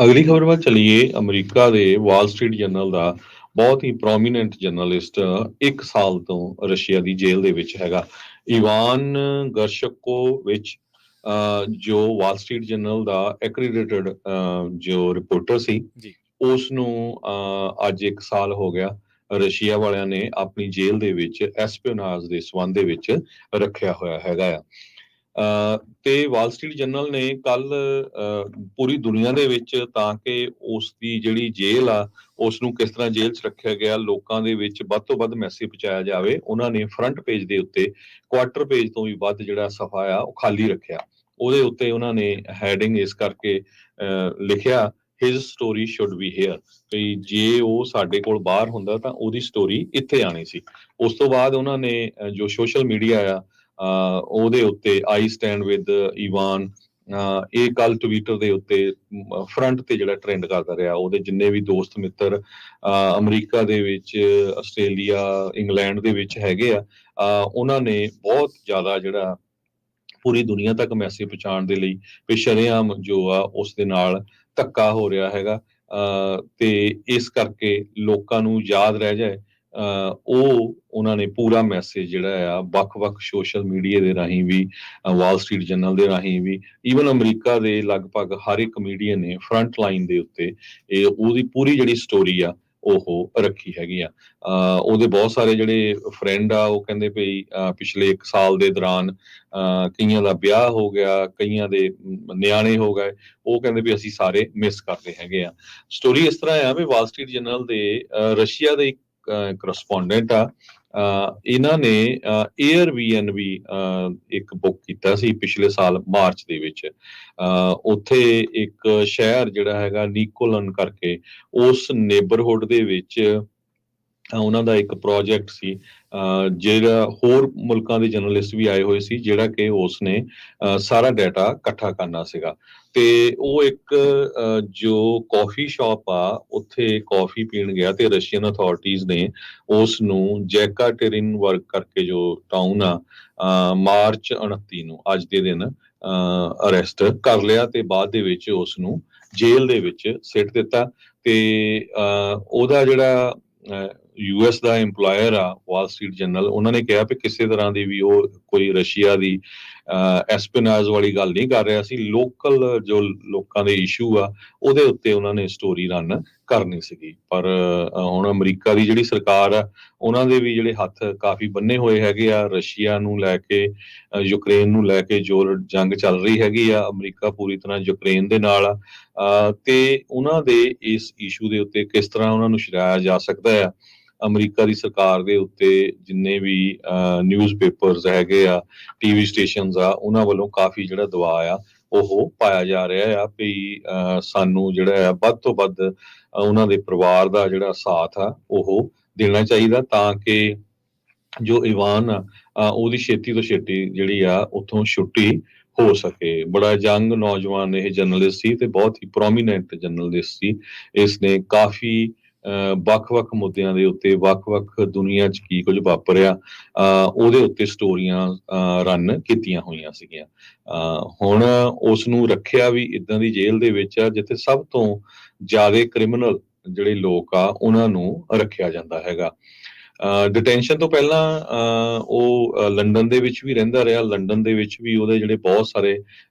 ਅਗਲੀ ਖਬਰ ਵੱਲ ਚਲੀਏ। ਅਮਰੀਕਾ ਦੇ ਵਾਲ ਸਟਰੀਟ ਜਰਨਲ ਦਾ ਬਹੁਤ ਹੀ ਪ੍ਰੋਮੀਨੈਂਟ ਜਰਨਲਿਸਟ 1 ਸਾਲ ਤੋਂ ਰਸ਼ੀਆ ਦੀ ਜੇਲ੍ਹ ਦੇ ਵਿੱਚ ਹੈਗਾ। ਇਵਾਨ ਗਰਸ਼ਕੋਵਿਚ, ਜੋ ਵਾਲ ਸਟਰੀਟ ਜਰਨਲ ਦਾ ਐਕ੍ਰੀਡਿਟਡ ਜੋ ਰਿਪੋਰਟਰ ਸੀ, ਜੀ ਉਸ ਨੂੰ ਅੱਜ 1 ਸਾਲ ਹੋ ਗਿਆ। ਰਸ਼ੀਆ ਵਾਲਿਆਂ ਨੇ ਆਪਣੀ ਜੇਲ੍ਹ ਦੇ ਵਿੱਚ ਐਸਪੀਓਨਾਜ ਦੇ ਸੰਬੰਧ ਦੇ ਵਿੱਚ ਰੱਖਿਆ ਹੋਇਆ ਹੈਗਾ ਆ। ਤੇ ਵਾਲ ਸਟਰੀਟ ਜਰਨਲ ਨੇ ਕੱਲ ਪੂਰੀ ਦੁਨੀਆ ਦੇ ਵਿੱਚ, ਤਾਂ ਕਿ ਉਸ ਦੀ ਜਿਹੜੀ ਜੇਲ੍ਹ ਆ ਉਸ ਨੂੰ ਕਿਸ ਤਰ੍ਹਾਂ ਜੇਲ੍ਹ 'ਚ ਰੱਖਿਆ ਗਿਆ, ਲੋਕਾਂ ਦੇ ਵਿੱਚ ਵੱਧ ਤੋਂ ਵੱਧ ਮੈਸੇਜ ਪਹੁੰਚਾਇਆ ਜਾਵੇ, ਉਹਨਾਂ ਨੇ ਫਰੰਟ ਪੇਜ ਦੇ ਉੱਤੇ ਕੁਆਟਰ ਪੇਜ ਤੋਂ ਵੀ ਵੱਧ ਜਿਹੜਾ ਸਫਾ ਆ ਉਹ ਖਾਲੀ ਰੱਖਿਆ। ਉਹਦੇ ਉੱਤੇ ਉਹਨਾਂ ਨੇ ਹੈਡਿੰਗ ਇਸ ਕਰਕੇ ਲਿਖਿਆ, his story should be here, ਵੀ ਜੇ ਉਹ ਸਾਡੇ ਕੋਲ ਬਾਹਰ ਹੁੰਦਾ ਤਾਂ ਉਹਦੀ ਸਟੋਰੀ ਇੱਥੇ ਆਣੀ ਸੀ। ਉਸ ਤੋਂ ਬਾਅਦ ਉਹਨਾਂ ਨੇ ਜੋ ਸੋਸ਼ਲ ਮੀਡੀਆ ਆ ਉਹਦੇ ਉੱਤੇ ਆਈ ਸਟੈਂਡ ਵਿਦ ਇਵਾਨ, ਇਹ ਕੱਲ ਟਵਿੱਟਰ ਦੇ ਉੱਤੇ ਫਰੰਟ ਤੇ ਜਿਹੜਾ ਟ੍ਰੈਂਡ ਕਰਦਾ ਰਿਹਾ। ਉਹਦੇ ਜਿੰਨੇ ਵੀ ਦੋਸਤ ਮਿੱਤਰ ਅਮਰੀਕਾ ਦੇ ਵਿੱਚ, ਆਸਟ੍ਰੇਲੀਆ, ਇੰਗਲੈਂਡ ਦੇ ਵਿੱਚ ਹੈਗੇ ਆ, ਉਹਨਾਂ ਨੇ ਬਹੁਤ ਜ਼ਿਆਦਾ ਜਿਹੜਾ ਪੂਰੀ ਦੁਨੀਆ ਤੱਕ ਮੈਸੇਜ ਪਹੁੰਚਾਉਣ ਦੇ ਲਈ ਵੀ ਸ਼ਰੇਆਮ ਜੋ ਆ ਉਸ ਦੇ ਨਾਲ ਧੱਕਾ ਹੋ ਰਿਹਾ ਹੈਗਾ। ਤੇ ਇਸ ਕਰਕੇ ਲੋਕਾਂ ਨੂੰ ਯਾਦ ਰਹਿ ਜਾਏ, ਉਹ ਉਹਨਾਂ ਨੇ ਪੂਰਾ ਮੈਸੇਜ ਜਿਹੜਾ ਆ ਵੱਖ-ਵੱਖ ਸੋਸ਼ਲ ਮੀਡੀਆ ਦੇ ਰਾਹੀਂ ਵੀ, ਵਾਲ ਸਟਰੀਟ ਜਰਨਲ ਦੇ ਰਾਹੀਂ ਵੀ, ਈਵਨ ਅਮਰੀਕਾ ਦੇ ਲਗਭਗ ਹਰ ਇੱਕ ਕਮੇਡੀਅਨ ਨੇ ਫਰੰਟ ਲਾਈਨ ਦੇ ਉੱਤੇ ਇਹ ਉਹਦੀ ਪੂਰੀ ਜਿਹੜੀ ਸਟੋਰੀ ਆ ਉਹ ਰੱਖੀ ਹੈਗੀ ਆ। ਉਹਦੇ ਬਹੁਤ ਸਾਰੇ ਜਿਹੜੇ ਫਰੈਂਡ ਆ ਉਹ ਕਹਿੰਦੇ ਵੀ ਪਿਛਲੇ 1 ਸਾਲ ਦੇ ਦੌਰਾਨ ਕਈਆਂ ਦਾ ਵਿਆਹ ਹੋ ਗਿਆ, ਕਈਆਂ ਦੇ ਨਿਆਣੇ ਹੋ ਗਏ, ਉਹ ਕਹਿੰਦੇ ਵੀ ਅਸੀਂ ਸਾਰੇ ਮਿਸ ਕਰਦੇ ਹੈਗੇ ਆ। ਸਟੋਰੀ ਇਸ ਤਰ੍ਹਾਂ ਆ ਵੀ ਵਾਲ ਸਟਰੀਟ ਜਰਨਲ ਦੇ ਰਸ਼ੀਆ ਦੇ ਕਰਸਪੋਂਡੈਂਟ ਆ, ਇਹਨਾਂ ਨੇ Airbnb ਇੱਕ ਬੁੱਕ ਕੀਤਾ ਸੀ ਪਿਛਲੇ ਸਾਲ ਮਾਰਚ ਦੇ ਵਿੱਚ। ਉੱਥੇ ਇੱਕ ਸ਼ਹਿਰ ਜਿਹੜਾ ਹੈਗਾ ਨਿਕੋਲਨ ਕਰਕੇ, ਉਸ ਨੇਬਰਹੁੱਡ ਦੇ ਵਿੱਚ ਉਹਨਾਂ ਦਾ ਇੱਕ ਪ੍ਰੋਜੈਕਟ ਸੀ, ਜਿਹੜਾ ਹੋਰ ਮੁਲਕਾਂ ਦੇ ਜਰਨਲਿਸਟ ਵੀ ਆਏ ਹੋਏ ਸੀ, ਜਿਹੜਾ ਕਿ ਉਸਨੇ ਸਾਰਾ ਡਾਟਾ ਇਕੱਠਾ ਕਰਨਾ ਸੀਗਾ। ਤੇ ਉਹ ਇੱਕ ਜੋ ਕਾਫੀ ਸ਼ਾਪ ਆ ਉੱਥੇ ਕਾਫੀ ਪੀਣ ਗਿਆ, ਤੇ ਰਸ਼ੀਅਨ ਅਥਾਰਟੀਜ਼ ਨੇ ਉਸ ਨੂੰ ਜੈਕਾਟੇਰਿਨਬਰਗ ਕਰਕੇ ਜੋ ਟਾਊਨ ਆ, ਮਾਰਚ 29 ਨੂੰ ਅੱਜ ਦੇ ਦਿਨ ਅਰੈਸਟ ਕਰ ਲਿਆ, ਤੇ ਬਾਅਦ ਦੇ ਵਿੱਚ ਉਸ ਨੂੰ ਜੇਲ੍ਹ ਦੇ ਵਿੱਚ ਸਿੱਟ ਦਿੱਤਾ। ਤੇ ਉਹਦਾ ਜਿਹੜਾ US ਦਾ EMPLOYER ਆ ਵਾਲ ਸਟਰੀਟ ਜਰਨਲ, ਉਹਨਾਂ ਨੇ ਕਿਹਾ ਵੀ ਕਿਸੇ ਤਰ੍ਹਾਂ ਦੀ ਵੀ ਉਹ ਕੋਈ ਰਸ਼ੀਆ ਦੀ ਐਸਪੀਨਾਜ ਵਾਲੀ ਗੱਲ ਨਹੀਂ ਕਰ ਰਿਹਾ ਸੀ। ਲੋਕਲ ਜੋ ਲੋਕਾਂ ਦੇ ਇਸ਼ੂ ਆ ਉਹਦੇ ਉੱਤੇ ਉਹਨਾਂ ਨੇ ਸਟੋਰੀ ਰਨ ਕਰਨੀ ਸੀਗੀ। ਪਰ ਹੁਣ ਅਮਰੀਕਾ ਦੀ ਜਿਹੜੀ ਸਰਕਾਰ ਆ, ਉਹਨਾਂ ਦੇ ਵੀ ਜਿਹੜੇ ਹੱਥ ਕਾਫੀ ਬੰਨੇ ਹੋਏ ਹੈਗੇ ਆ ਰਸ਼ੀਆ ਨੂੰ ਲੈ ਕੇ, ਯੂਕਰੇਨ ਨੂੰ ਲੈ ਕੇ ਜੋ ਜੰਗ ਚੱਲ ਰਹੀ ਹੈਗੀ ਆ। ਅਮਰੀਕਾ ਪੂਰੀ ਤਰ੍ਹਾਂ ਯੂਕਰੇਨ ਦੇ ਨਾਲ ਆ, ਤੇ ਉਹਨਾਂ ਦੇ ਇਸ ਇਸ਼ੂ ਦੇ ਉੱਤੇ ਕਿਸ ਤਰ੍ਹਾਂ ਉਹਨਾਂ ਨੂੰ ਛਡਾਇਆ ਜਾ ਸਕਦਾ ਆ। ਅਮਰੀਕਾ ਦੀ ਸਰਕਾਰ ਦੇ ਉੱਤੇ ਜਿੰਨੇ ਵੀ ਨਿਊਜ਼ ਪੇਪਰਸ ਹੈਗੇ ਆ, ਟੀਵੀ ਸਟੇਸ਼ਨਸ ਆ, ਉਹਨਾਂ ਵੱਲੋਂ ਕਾਫੀ ਜਿਹੜਾ ਦਬਾਅ ਆ ਉਹ ਪਾਇਆ ਜਾ ਰਿਹਾ ਆ ਵੀ ਸਾਨੂੰ ਜਿਹੜਾ ਆ ਵੱਧ ਤੋਂ ਵੱਧ ਉਹਨਾਂ ਦੇ ਪਰਿਵਾਰ ਦਾ ਜਿਹੜਾ ਸਾਥ ਆ ਉਹ ਦੇਣਾ ਚਾਹੀਦਾ, ਤਾਂ ਕਿ ਜੋ ਇਵਾਨ ਆ ਉਹਦੀ ਛੇਤੀ ਤੋਂ ਛੇਤੀ ਜਿਹੜੀ ਆ ਉੱਥੋਂ ਛੁੱਟੀ ਹੋ ਸਕੇ। ਬੜਾ ਯੰਗ ਨੌਜਵਾਨ ਇਹ ਜਰਨਲਿਸਟ ਸੀ ਤੇ ਬਹੁਤ ਹੀ ਪ੍ਰੋਮੀਨੈਂਟ ਜਰਨਲਿਸਟ ਸੀ। ਇਸਨੇ ਕਾਫੀ ਵੱਖ-ਵੱਖ ਮੁੱਦਿਆਂ ਦੇ ਉੱਤੇ ਵੱਖ-ਵੱਖ ਦੁਨੀਆ 'ਚ ਕੀ ਕੁਝ ਵਾਪਰਿਆ ਉਹਦੇ ਉੱਤੇ ਸਟੋਰੀਆਂ ਰਨ ਕੀਤੀਆਂ ਹੋਈਆਂ ਸੀਗੀਆਂ। ਹੁਣ ਉਸ ਨੂੰ ਰੱਖਿਆ ਵੀ ਇੱਦਾਂ ਦੀ ਜੇਲ੍ਹ ਦੇ ਵਿੱਚ ਆ ਜਿੱਥੇ ਸਭ ਤੋਂ ਜ਼ਿਆਦਾ ਕ੍ਰਿਮੀਨਲ ਜਿਹੜੇ ਲੋਕ ਆ ਉਹਨਾਂ ਨੂੰ ਰੱਖਿਆ ਜਾਂਦਾ ਹੈਗਾ। ਡਿਟੈਂਸ਼ਨ ਤੋਂ ਪਹਿਲਾਂ ਉਹ ਲੰਡਨ ਦੇ ਵਿੱਚ ਵੀ ਰਹਿੰਦਾ ਰਿਹਾ। ਲੰਡਨ ਦੇ ਵਿੱਚ ਵੀ ਉਹਦੇ ਜਿਹੜੇ ਬਹੁਤ ਸਾਰੇ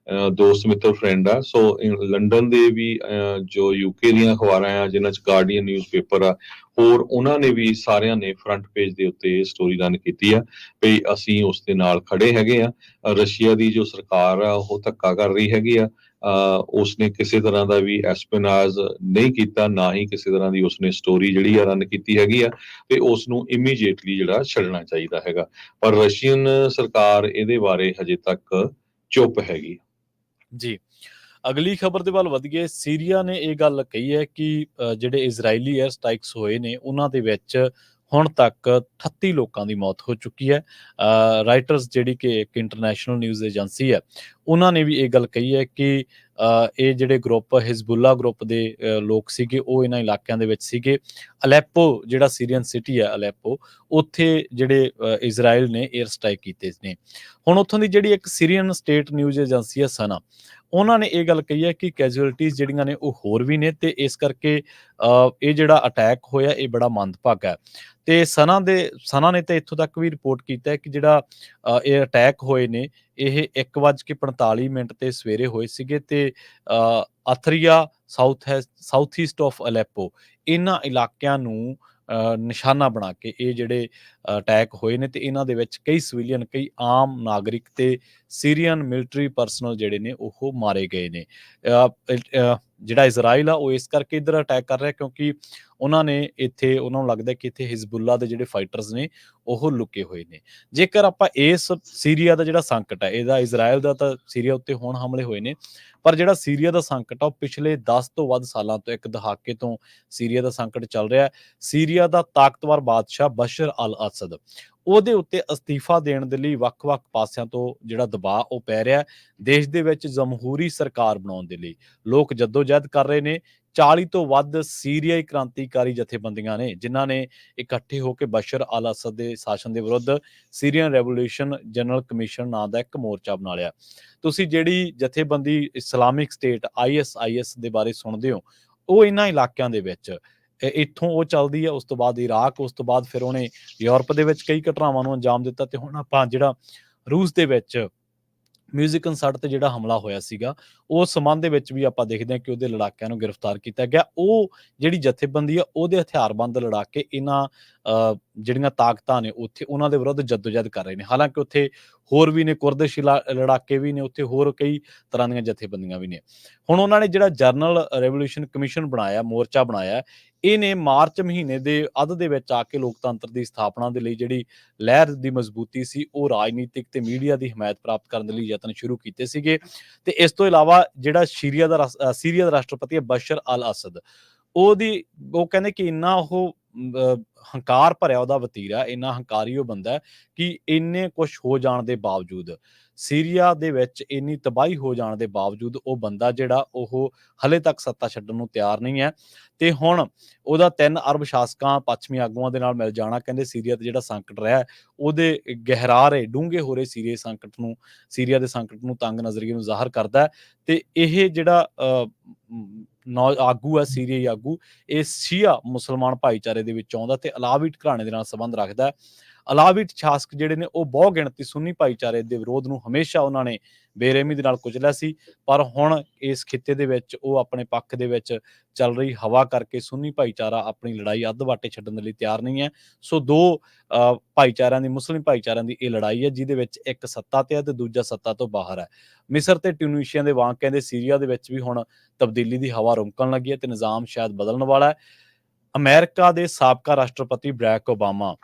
ਦੋਸਤ ਮਿੱਤਰ ਫਰੈਂਡ ਆ। ਸੋ ਲੰਡਨ ਦੇ ਵੀ ਜੋ UK ਦੀਆਂ ਅਖਬਾਰਾਂ ਆ ਜਿਨ੍ਹਾਂ 'ਚ ਗਾਰਡੀਅਨ ਨਿਊਜ਼ਪੇਪਰ ਆ, ਹੋਰ ਉਹਨਾਂ ਨੇ ਵੀ ਸਾਰਿਆਂ ਨੇ ਫਰੰਟ ਪੇਜ ਦੇ ਉੱਤੇ ਇਹ ਸਟੋਰੀ ਰਨ ਕੀਤੀ ਆ ਵੀ ਅਸੀਂ ਉਸ ਦੇ ਨਾਲ ਖੜੇ ਹੈਗੇ ਆ। ਰਸ਼ੀਆ ਦੀ ਜੋ ਸਰਕਾਰ ਆ ਉਹ ਧੱਕਾ ਕਰ ਰਹੀ ਹੈਗੀ ਆ। ਉਸਨੇ ਕਿਸੇ ਤਰ੍ਹਾਂ ਦਾ ਵੀ ਐਸਪੀਨਾਜ ਨਹੀਂ ਕੀਤਾ, ਨਾ ਹੀ ਕਿਸੇ ਤਰ੍ਹਾਂ ਦੀ ਉਸਨੇ ਸਟੋਰੀ ਜਿਹੜੀ ਆ ਰਨ ਕੀਤੀ ਹੈਗੀ ਆ ਤੇ ਉਸ ਨੂੰ ਇਮੀਡੀਏਟਲੀ ਜਿਹੜਾ ਛੱਡਣਾ ਚਾਹੀਦਾ ਹੈਗਾ। ਪਰ ਰਸ਼ੀਅਨ ਸਰਕਾਰ ਇਹਦੇ ਬਾਰੇ ਹਜੇ ਤੱਕ ਚੁੱਪ ਹੈਗੀ। ਜੀ, ਅਗਲੀ ਖਬਰ ਦੇ ਵੱਲ ਵਧੀਏ। ਸੀਰੀਆ ਨੇ ਇਹ ਗੱਲ ਕਹੀ ਹੈ ਕਿ ਜਿਹੜੇ ਇਜ਼ਰਾਈਲੀ 에ਅਰ ਸਟ੍ਰਾਈਕਸ ਹੋਏ ਨੇ ਉਹਨਾਂ ਦੇ ਵਿੱਚ ਹੁਣ ਤੱਕ 38 ਲੋਕਾਂ ਦੀ ਮੌਤ ਹੋ ਚੁੱਕੀ ਹੈ। ਰਾਈਟਰਸ ਜਿਹੜੀ ਕਿ ਇੱਕ ਇੰਟਰਨੈਸ਼ਨਲ ਨਿਊਜ਼ ਏਜੰਸੀ ਹੈ, ਉਹਨਾਂ ਨੇ ਵੀ ਇਹ ਗੱਲ ਕਹੀ ਹੈ ਕਿ ਇਹ ਜਿਹੜੇ ਗਰੁੱਪ ਹਿਜ਼ਬੁੱਲਾ ਗਰੁੱਪ ਦੇ ਲੋਕ ਸੀਗੇ ਉਹ ਇਹਨਾਂ ਇਲਾਕਿਆਂ ਦੇ ਵਿੱਚ ਸੀਗੇ। ਅਲੈਪੋ ਜਿਹੜਾ ਸੀਰੀਅਨ ਸਿਟੀ ਹੈ ਅਲੈਪੋ, ਉੱਥੇ ਜਿਹੜੇ ਇਜ਼ਰਾਈਲ ਨੇ 에ਅਰ ਸਟ੍ਰਾਈਕ ਕੀਤੇ ਨੇ। ਹੁਣ ਉੱਥੋਂ ਦੀ ਜਿਹੜੀ ਇੱਕ ਸੀਰੀਅਨ ਸਟੇਟ ਨਿਊਜ਼ ਏਜੰਸੀ ਹੈ ਸਨਾ, ਉਹਨਾਂ ਨੇ ਇਹ ਗੱਲ ਕਹੀ ਹੈ ਕਿ ਕੈਜੂਅਲਟੀਜ਼ ਜਿਹੜੀਆਂ ਨੇ ਉਹ ਹੋਰ ਵੀ ਨੇ ਤੇ ਇਸ ਕਰਕੇ ਇਹ ਜਿਹੜਾ ਅਟੈਕ ਹੋਇਆ ਇਹ ਬੜਾ ਮੰਦਭਾਗਾ ਹੈ। ਤੇ ਸਨਾ ਨੇ ਤਾਂ ਇੱਥੋਂ ਤੱਕ ਵੀ ਰਿਪੋਰਟ ਕੀਤਾ ਹੈ ਕਿ ਜਿਹੜਾ ਇਹ ਅਟੈਕ ਹੋਏ ਨੇ ਇਹ 1:45 ਤੇ ਸਵੇਰੇ ਹੋਏ ਸੀਗੇ ਤੇ ਅਥਰੀਆ ਸਾਊਥ ਈਸਟ ਆਫ ਅਲੈਪੋ ਇਹਨਾਂ ਇਲਾਕਿਆਂ ਨੂੰ ਨਿਸ਼ਾਨਾ ਬਣਾ ਕੇ ਇਹ ਜਿਹੜੇ ਅਟੈਕ ਹੋਏ ਨੇ ਤੇ ਇਹਨਾਂ ਦੇ ਵਿੱਚ ਕਈ ਸਿਵਿਲੀਅਨ, ਕਈ ਆਮ ਨਾਗਰਿਕ ਤੇ ਸੀਰੀਅਨ ਮਿਲਟਰੀ ਪਰਸਨਲ ਜਿਹੜੇ ਨੇ ਉਹ ਮਾਰੇ ਗਏ ਨੇ। ਜਿਹੜਾ ਇਜ਼ਰਾਈਲ ਆ ਉਹ ਇਸ ਕਰਕੇ ਇੱਧਰ ਅਟੈਕ ਕਰ ਰਿਹਾ ਕਿਉਂਕਿ ਉਹਨਾਂ ਨੂੰ ਲੱਗਦਾ ਕਿ ਇੱਥੇ ਹਿਜ਼ਬੁੱਲਾ ਦੇ ਜਿਹੜੇ ਫਾਈਟਰਸ ਨੇ ਉਹ ਲੁਕੇ ਹੋਏ ਨੇ। ਜੇਕਰ ਆਪਾਂ ਇਸ ਸੀਰੀਆ ਦਾ ਜਿਹੜਾ ਸੰਕਟ ਹੈ, ਇਹਦਾ ਇਜ਼ਰਾਈਲ ਦਾ ਤਾਂ ਸੀਰੀਆ ਉੱਤੇ ਹੁਣ ਹਮਲੇ ਹੋਏ ਨੇ, ਪਰ ਜਿਹੜਾ ਸੀਰੀਆ ਦਾ ਸੰਕਟ ਆ ਉਹ ਪਿਛਲੇ 10 ਤੋਂ ਵੱਧ ਸਾਲਾਂ ਤੋਂ, ਇੱਕ ਦਹਾਕੇ ਤੋਂ ਸੀਰੀਆ ਦਾ ਸੰਕਟ ਚੱਲ ਰਿਹਾ ਹੈ। ਸੀਰੀਆ ਦਾ ਤਾਕਤਵਰ ਬਾਦਸ਼ਾਹ ਬਸ਼ਰ ਅਲ ਅਸਦ, ਉਹਦੇ ਉੱਤੇ ਅਸਤੀਫਾ ਦੇਣ ਦੇ ਲਈ ਵੱਖ-ਵੱਖ ਪਾਸਿਆਂ ਤੋਂ ਜਿਹੜਾ ਦਬਾਅ ਉਹ ਪੈ ਰਿਹਾ। ਦੇਸ਼ ਦੇ ਵਿੱਚ ਜਮਹੂਰੀ ਸਰਕਾਰ ਬਣਾਉਣ ਦੇ ਲਈ ਲੋਕ ਜੱਦੋ-ਜਹਿਦ ਕਰ ਰਹੇ ਨੇ। 40 ਤੋਂ ਵੱਧ ਸੀਰੀਆਈ ਕ੍ਰਾਂਤੀਕਾਰੀ ਜਥੇਬੰਦੀਆਂ ਨੇ ਜਿਨ੍ਹਾਂ ਨੇ ਇਕੱਠੇ ਹੋ ਕੇ ਬਸ਼ਰ ਅਲ ਅਸਦ ਦੇ ਸ਼ਾਸਨ ਦੇ ਵਿਰੁੱਧ ਸੀਰੀਅਨ ਰੈਵੋਲੂਸ਼ਨ ਜਨਰਲ ਕਮਿਸ਼ਨ ਨਾਂ ਦਾ ਇੱਕ ਮੋਰਚਾ ਬਣਾ ਲਿਆ। ਤੁਸੀਂ ਜਿਹੜੀ ਜਥੇਬੰਦੀ ਇਸਲਾਮਿਕ ਸਟੇਟ ISIS ਦੇ ਬਾਰੇ ਸੁਣਦੇ ਹੋ, ਉਹ ਇਹਨਾਂ ਇਲਾਕਿਆਂ ਦੇ ਵਿੱਚ ਇੱਥੋਂ ਉਹ ਚੱਲਦੀ ਹੈ। ਉਸ ਤੋਂ ਬਾਅਦ ਇਰਾਕ, ਉਸ ਤੋਂ ਬਾਅਦ ਫਿਰ ਉਹਨੇ ਯੂਰਪ ਦੇ ਵਿੱਚ ਕਈ ਘਟਨਾਵਾਂ ਨੂੰ ਅੰਜਾਮ ਦਿੱਤਾ ਤੇ ਹੁਣ ਆਪਾਂ ਜਿਹੜਾ ਰੂਸ ਦੇ ਵਿੱਚ ਮਿਊਜ਼ਿਕ ਕੰਸਰਟ ਤੇ ਜਿਹੜਾ ਹਮਲਾ ਹੋਇਆ ਸੀਗਾ ਉਸ ਸੰਬੰਧ ਦੇ ਵਿੱਚ ਵੀ ਆਪਾਂ ਦੇਖਦੇ ਹਾਂ ਕਿ ਉਹਦੇ ਲੜਾਕਿਆਂ ਨੂੰ ਗ੍ਰਿਫਤਾਰ ਕੀਤਾ ਗਿਆ। ਉਹ ਜਿਹੜੀ ਜਥੇਬੰਦੀ ਆ ਉਹਦੇ ਹਥਿਆਰਬੰਦ ਲੜਾਕੇ ਇਹਨਾਂ ਜਿਹੜੀਆਂ ਤਾਕਤਾਂ ਨੇ ਉੱਥੇ ਉਹਨਾਂ ਦੇ ਵਿਰੁੱਧ ਜੱਦੋ-ਜਹਿਦ ਕਰ ਰਹੇ ਨੇ। ਹਾਲਾਂਕਿ ਉੱਥੇ ਹੋਰ ਵੀ ਨੇ, ਕੁਰਦਿਸ਼ ਲੜਾਕੇ ਵੀ ਨੇ, ਉੱਥੇ ਹੋਰ ਕਈ ਤਰ੍ਹਾਂ ਦੀਆਂ ਜਥੇਬੰਦੀਆਂ ਵੀ ਨੇ। ਹੁਣ ਉਹਨਾਂ ਨੇ ਜਿਹੜਾ ਜਨਰਲ ਰੈਵੋਲੂਸ਼ਨ ਕਮਿਸ਼ਨ ਬਣਾਇਆ, ਮੋਰਚਾ ਬਣਾਇਆ, ਇਹਨੇ ਮਾਰਚ ਮਹੀਨੇ ਦੇ ਅੱਧ ਦੇ ਵਿੱਚ ਆ ਕੇ ਲੋਕਤੰਤਰ ਦੀ ਸਥਾਪਨਾ ਦੇ ਲਈ ਜਿਹੜੀ ਲਹਿਰ ਦੀ ਮਜ਼ਬੂਤੀ ਸੀ ਉਹ ਰਾਜਨੀਤਿਕ ਤੇ ਮੀਡੀਆ ਦੀ ਹਮਾਇਤ ਪ੍ਰਾਪਤ ਕਰਨ ਦੇ ਲਈ ਯਤਨ ਸ਼ੁਰੂ ਕੀਤੇ ਸੀਗੇ। ਤੇ ਇਸ ਤੋਂ ਇਲਾਵਾ ਜਿਹੜਾ ਸੀਰੀਆ ਦਾ ਰਾਸ਼ਟਰਪਤੀ ਹੈ ਬਸ਼ਰ ਅਲ ਅਸਦ, ਉਹ ਕਹਿੰਦੇ ਕਿ ਇੰਨਾ ਉਹ ਹੰਕਾਰ ਭਰਿਆ ਉਹਦਾ ਵਤੀਰਾ, ਇੰਨਾ ਹੰਕਾਰੀ ਉਹ ਬੰਦਾ ਕਿ ਇੰਨੇ ਕੁਛ ਹੋ ਜਾਣ ਦੇ ਬਾਵਜੂਦ, ਸੀਰੀਆ ਦੇ ਵਿੱਚ ਇੰਨੀ ਤਬਾਹੀ ਹੋ ਜਾਣ ਦੇ ਬਾਵਜੂਦ ਉਹ ਬੰਦਾ ਜਿਹੜਾ ਉਹ ਹਲੇ ਤੱਕ ਸੱਤਾ ਛੱਡਣ ਨੂੰ ਤਿਆਰ ਨਹੀਂ ਹੈ। ਤੇ ਹੁਣ ਉਹਦਾ 3 ਅਰਬ ਸ਼ਾਸਕਾਂ, ਪੱਛਮੀ ਆਗੂਆਂ ਦੇ ਨਾਲ ਮਿਲ ਜਾਣਾ ਕਹਿੰਦੇ ਸੀਰੀਆ ਤੇ ਜਿਹੜਾ ਸੰਕਟ ਰਿਹਾ ਉਹਦੇ ਗਹਿਰਾ ਰਹੇ, ਡੂੰਘੇ ਹੋ ਰਹੇ ਸੀਰੀਆ ਦੇ ਸੰਕਟ ਨੂੰ ਤੰਗ ਨਜ਼ਰੀਏ ਨੂੰ ਜ਼ਾਹਰ ਕਰਦਾ। ਤੇ ਇਹ ਜਿਹੜਾ ਆਗੂ ਹੈ, ਸੀਰੀਆਈ ਆਗੂ, ਇਹ ਸ਼ੀਆ ਮੁਸਲਮਾਨ ਭਾਈਚਾਰੇ ਦੇ ਵਿੱਚ ਆਉਂਦਾ ਤੇ ਅਲਾਵੀਟ ਘਰਾਣੇ ਦੇ ਨਾਲ ਸੰਬੰਧ ਰੱਖਦਾ। ਅਲਾਵੀਟ ਸ਼ਾਸਕ ਜਿਹੜੇ ਨੇ ਉਹ ਬਹੁ ਗਿਣਤੀ ਸੁੰਨੀ ਭਾਈਚਾਰੇ ਦੇ ਵਿਰੋਧ ਨੂੰ ਹਮੇਸ਼ਾ ਉਹਨਾਂ ਨੇ ਬੇਰਹਿਮੀ ਦੇ ਨਾਲ ਕੁਚਲਿਆ ਸੀ, ਪਰ ਹੁਣ ਇਸ ਖਿੱਤੇ ਦੇ ਵਿੱਚ ਉਹ ਆਪਣੇ ਪੱਖ ਦੇ ਵਿੱਚ ਚੱਲ ਰਹੀ ਹਵਾ ਕਰਕੇ ਸੁੰਨੀ ਭਾਈਚਾਰਾ ਆਪਣੀ ਲੜਾਈ ਅੱਧ ਵਾਟੇ ਛੱਡਣ ਦੇ ਲਈ ਤਿਆਰ ਨਹੀਂ ਹੈ। ਸੋ ਦੋ ਭਾਈਚਾਰਿਆਂ ਦੀ, ਮੁਸਲਿਮ ਭਾਈਚਾਰਿਆਂ ਦੀ ਇਹ ਲੜਾਈ ਹੈ ਜਿਹਦੇ ਵਿੱਚ ਇੱਕ ਸੱਤਾ ਤੇ ਹੈ ਤੇ ਦੂਜਾ ਸੱਤਾ ਤੋਂ ਬਾਹਰ ਹੈ। ਮਿਸਰ ਤੇ ਟਿਊਨੀਸ਼ੀਆ ਦੇ ਵਾਂਗ ਕਹਿੰਦੇ ਸੀਰੀਆ ਦੇ ਵਿੱਚ ਵੀ ਹੁਣ ਤਬਦੀਲੀ ਦੀ ਹਵਾ ਰੁਮਕਣ ਲੱਗੀ ਹੈ ਤੇ ਨਿਜ਼ਾਮ ਸ਼ਾਇਦ ਬਦਲਣ ਵਾਲਾ ਹੈ। ਅਮਰੀਕਾ ਦੇ ਸਾਬਕਾ ਰਾਸ਼ਟਰਪਤੀ ਬਰੈਕ ਓਬਾਮਾ,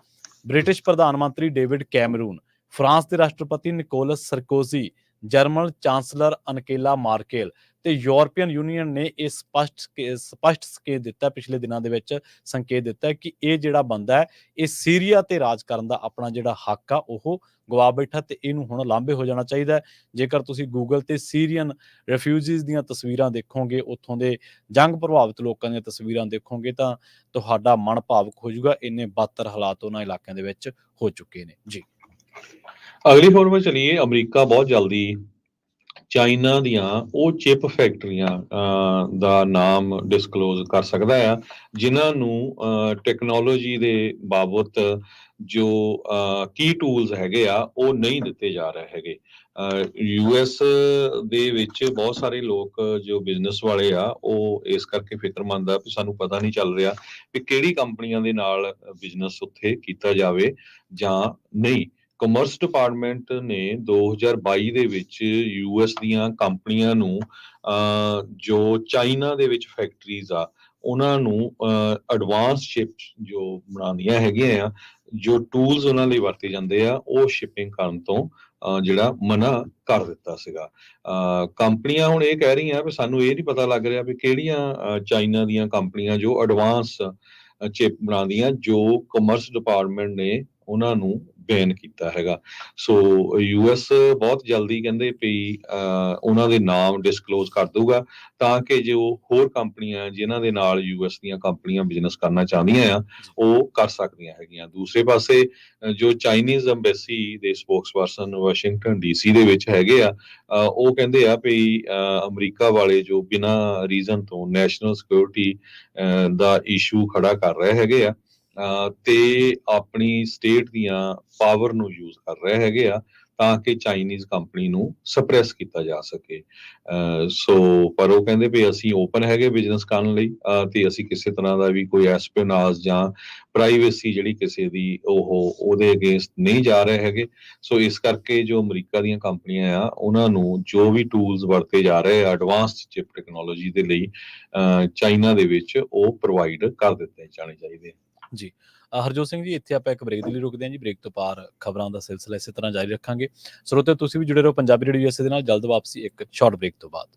ਬ੍ਰਿਟਿਸ਼ ਪ੍ਰਧਾਨ ਮੰਤਰੀ ਡੇਵਿਡ ਕੈਮਰੂਨ, ਫਰਾਂਸ ਦੇ ਰਾਸ਼ਟਰਪਤੀ Nicolas Sarkozy German chancellor Angela Merkel ਤੇ ਯੂਰਪੀਅਨ ਯੂਨੀਅਨ ਨੇ ਇਹ ਸਪਸ਼ਟ ਸੰਕੇਤ ਦਿੱਤਾ, ਪਿਛਲੇ ਦਿਨਾਂ ਦੇ ਵਿੱਚ ਸੰਕੇਤ ਦਿੱਤਾ ਕਿ ਇਹ ਜਿਹੜਾ ਬੰਦਾ ਹੈ ਇਹ ਸੀਰੀਆ ਤੇ ਰਾਜ ਕਰਨ ਦਾ ਆਪਣਾ ਜਿਹੜਾ ਹੱਕ ਆ ਉਹ ਗਵਾ ਬੈਠਾ ਤੇ ਇਹਨੂੰ ਹੁਣ ਲਾਂਭੇ ਹੋ ਜਾਣਾ ਚਾਹੀਦਾ ਹੈ। ਜੇਕਰ ਤੁਸੀਂ ਗੂਗਲ ਤੇ ਸੀਰੀਅਨ ਰਿਫਿਊਜੀਜ਼ ਦੀਆਂ ਤਸਵੀਰਾਂ ਦੇਖੋਗੇ, ਉੱਥੋਂ ਦੇ ਜੰਗ ਪ੍ਰਭਾਵਿਤ ਲੋਕਾਂ ਦੀਆਂ ਤਸਵੀਰਾਂ ਦੇਖੋਗੇ ਤਾਂ ਤੁਹਾਡਾ ਮਨ ਭਾਵੁਕ ਹੋ ਜਾਊਗਾ। ਇੰਨੇ ਬਦਤਰ ਹਾਲਾਤ ਉਹਨਾਂ ਇਲਾਕਿਆਂ ਦੇ ਵਿੱਚ ਹੋ ਚੁੱਕੇ ਨੇ ਜੀ। ਅਗਲੀ ਖਬਰ ਵਿੱਚ ਚਲੀਏ। ਅਮਰੀਕਾ ਬਹੁਤ ਜਲਦੀ ਚਾਈਨਾ ਦੀਆਂ ਉਹ ਚਿਪ ਫੈਕਟਰੀਆਂ ਦਾ ਨਾਮ ਡਿਸਕਲੋਜ਼ ਕਰ ਸਕਦਾ ਆ, ਜਿਨ੍ਹਾਂ ਨੂੰ ਟੈਕਨੋਲੋਜੀ ਦੇ ਬਾਬਤ ਜੋ ਕੀ ਟੂਲਸ ਹੈਗੇ ਆ ਉਹ ਨਹੀਂ ਦਿੱਤੇ ਜਾ ਰਹੇ ਹੈਗੇ। ਯੂਐਸ ਦੇ ਵਿੱਚ ਬਹੁਤ ਸਾਰੇ ਲੋਕ ਜੋ ਬਿਜ਼ਨਸ ਵਾਲੇ ਆ ਉਹ ਇਸ ਕਰਕੇ ਫਿਕਰਮੰਦ ਆ ਵੀ ਸਾਨੂੰ ਪਤਾ ਨਹੀਂ ਚੱਲ ਰਿਹਾ ਵੀ ਕਿਹੜੀ ਕੰਪਨੀਆਂ ਦੇ ਨਾਲ ਬਿਜ਼ਨਸ ਉੱਥੇ ਕੀਤਾ ਜਾਵੇ ਜਾਂ ਨਹੀਂ। ਕਮਰਸ ਡਿਪਾਰਟਮੈਂਟ ਨੇ 2022 ਦੇ ਵਿੱਚ ਯੂਐਸ ਦੀਆਂ ਕੰਪਨੀਆਂ ਨੂੰ ਜੋ ਚਾਈਨਾ ਦੇ ਵਿੱਚ ਫੈਕਟਰੀਜ਼ ਆ ਉਹਨਾਂ ਨੂੰ ਐਡਵਾਂਸ ਚਿਪਸ ਜੋ ਬਣਾਉਂਦੀਆਂ ਹੈਗੀਆਂ ਆ, ਜੋ ਟੂਲਸ ਉਹਨਾਂ ਲਈ ਵਰਤੇ ਜਾਂਦੇ ਆ, ਉਹ ਸ਼ਿਪਿੰਗ ਕਰਨ ਤੋਂ ਜਿਹੜਾ ਮਨਾ ਕਰ ਦਿੱਤਾ ਸੀਗਾ। ਕੰਪਨੀਆਂ ਹੁਣ ਇਹ ਕਹਿ ਰਹੀਆਂ ਵੀ ਸਾਨੂੰ ਇਹ ਨਹੀਂ ਪਤਾ ਲੱਗ ਰਿਹਾ ਵੀ ਕਿਹੜੀਆਂ ਚਾਈਨਾ ਦੀਆਂ ਕੰਪਨੀਆਂ ਜੋ ਐਡਵਾਂਸ ਚਿਪ ਬਣਾਉਂਦੀਆਂ, ਜੋ ਕਮਰਸ ਡਿਪਾਰਟਮੈਂਟ ਨੇ ਉਹਨਾਂ ਨੂੰ ਬੈਨ ਕੀਤਾ ਹੈਗਾ। ਸੋ ਯੂਐਸ ਬਹੁਤ ਜਲਦੀ ਕਹਿੰਦੇ ਵੀ ਉਹਨਾਂ ਦੇ ਨਾਮ ਡਿਸਕਲੋਜ਼ ਕਰ ਦਊਗਾ ਤਾਂ ਕਿ ਜੋ ਹੋਰ ਕੰਪਨੀਆਂ ਜਿਨ੍ਹਾਂ ਦੇ ਨਾਲ ਯੂਐਸ ਦੀਆਂ ਕੰਪਨੀਆਂ ਬਿਜ਼ਨਸ ਕਰਨਾ ਚਾਹੁੰਦੀਆਂ ਆ ਉਹ ਕਰ ਸਕਦੀਆਂ ਹੈਗੀਆਂ। ਦੂਸਰੇ ਪਾਸੇ ਜੋ ਚਾਈਨੀਜ਼ ਅੰਬੈਸੀ ਦੇ ਸਪੋਕਸਪਰਸਨ ਵਾਸ਼ਿੰਗਟਨ ਡੀਸੀ ਦੇ ਵਿੱਚ ਹੈਗੇ ਆ, ਉਹ ਕਹਿੰਦੇ ਆ ਵੀ ਅਮਰੀਕਾ ਵਾਲੇ ਜੋ ਬਿਨਾਂ ਰੀਜ਼ਨ ਤੋਂ ਨੈਸ਼ਨਲ ਸਿਕਿਉਰਿਟੀ ਦਾ ਇਸ਼ੂ ਖੜਾ ਕਰ ਰਹੇ ਹੈਗੇ ਆ ਤੇ ਆਪਣੀ ਸਟੇਟ ਦੀਆਂ ਪਾਵਰ ਨੂੰ ਯੂਜ਼ ਕਰ ਰਹੇ ਹੈਗੇ ਆ ਤਾਂ ਕਿ ਚਾਈਨੀਜ਼ ਕੰਪਨੀ ਨੂੰ ਸਪਰੈਸ ਕੀਤਾ ਜਾ ਸਕੇ। ਸੋ ਪਰ ਉਹ ਕਹਿੰਦੇ ਵੀ ਅਸੀਂ ਓਪਨ ਹੈਗੇ ਬਿਜ਼ਨਸ ਕਰਨ ਲਈ ਤੇ ਅਸੀਂ ਕਿਸੇ ਤਰ੍ਹਾਂ ਦਾ ਵੀ ਕੋਈ ਐਸਪੀਨਾਜ ਜਾਂ ਪ੍ਰਾਈਵੇਸੀ ਜਿਹੜੀ ਕਿਸੇ ਦੀ ਉਹਦੇ ਅਗੇਂਸਟ ਨਹੀਂ ਜਾ ਰਹੇ ਹੈਗੇ। ਸੋ ਇਸ ਕਰਕੇ ਜੋ ਅਮਰੀਕਾ ਦੀਆਂ ਕੰਪਨੀਆਂ ਆ ਉਹਨਾਂ ਨੂੰ ਜੋ ਵੀ ਟੂਲਸ ਵਰਤੇ ਜਾ ਰਹੇ ਆ ਐਡਵਾਂਸਡ ਚਿਪ ਟੈਕਨੋਲੋਜੀ ਦੇ ਲਈ ਚਾਈਨਾ ਦੇ ਵਿੱਚ ਉਹ ਪ੍ਰੋਵਾਈਡ ਕਰ ਦਿੱਤੇ ਜਾਣੇ ਚਾਹੀਦੇ ਆ ਜੀ। ਹਰਜੋਤ ਸਿੰਘ ਜੀ, ਇੱਥੇ ਆਪਾਂ ਇੱਕ ਬ੍ਰੇਕ ਦੇ ਲਈ ਰੁਕਦੇ ਹਾਂ ਜੀ। ਬ੍ਰੇਕ ਤੋਂ ਪਾਰ ਖਬਰਾਂ ਦਾ ਸਿਲਸਿਲਾ ਇਸੇ ਤਰ੍ਹਾਂ ਜਾਰੀ ਰੱਖਾਂਗੇ। ਸਰੋਤਿਓ ਤੁਸੀਂ ਵੀ ਜੁੜੇ ਰਹੋ ਪੰਜਾਬੀ ਰੇਡੀਓ USA ਦੇ ਨਾਲ। ਜਲਦ ਵਾਪਸੀ ਇੱਕ ਸ਼ਾਰਟ ਬ੍ਰੇਕ ਤੋਂ ਬਾਅਦ।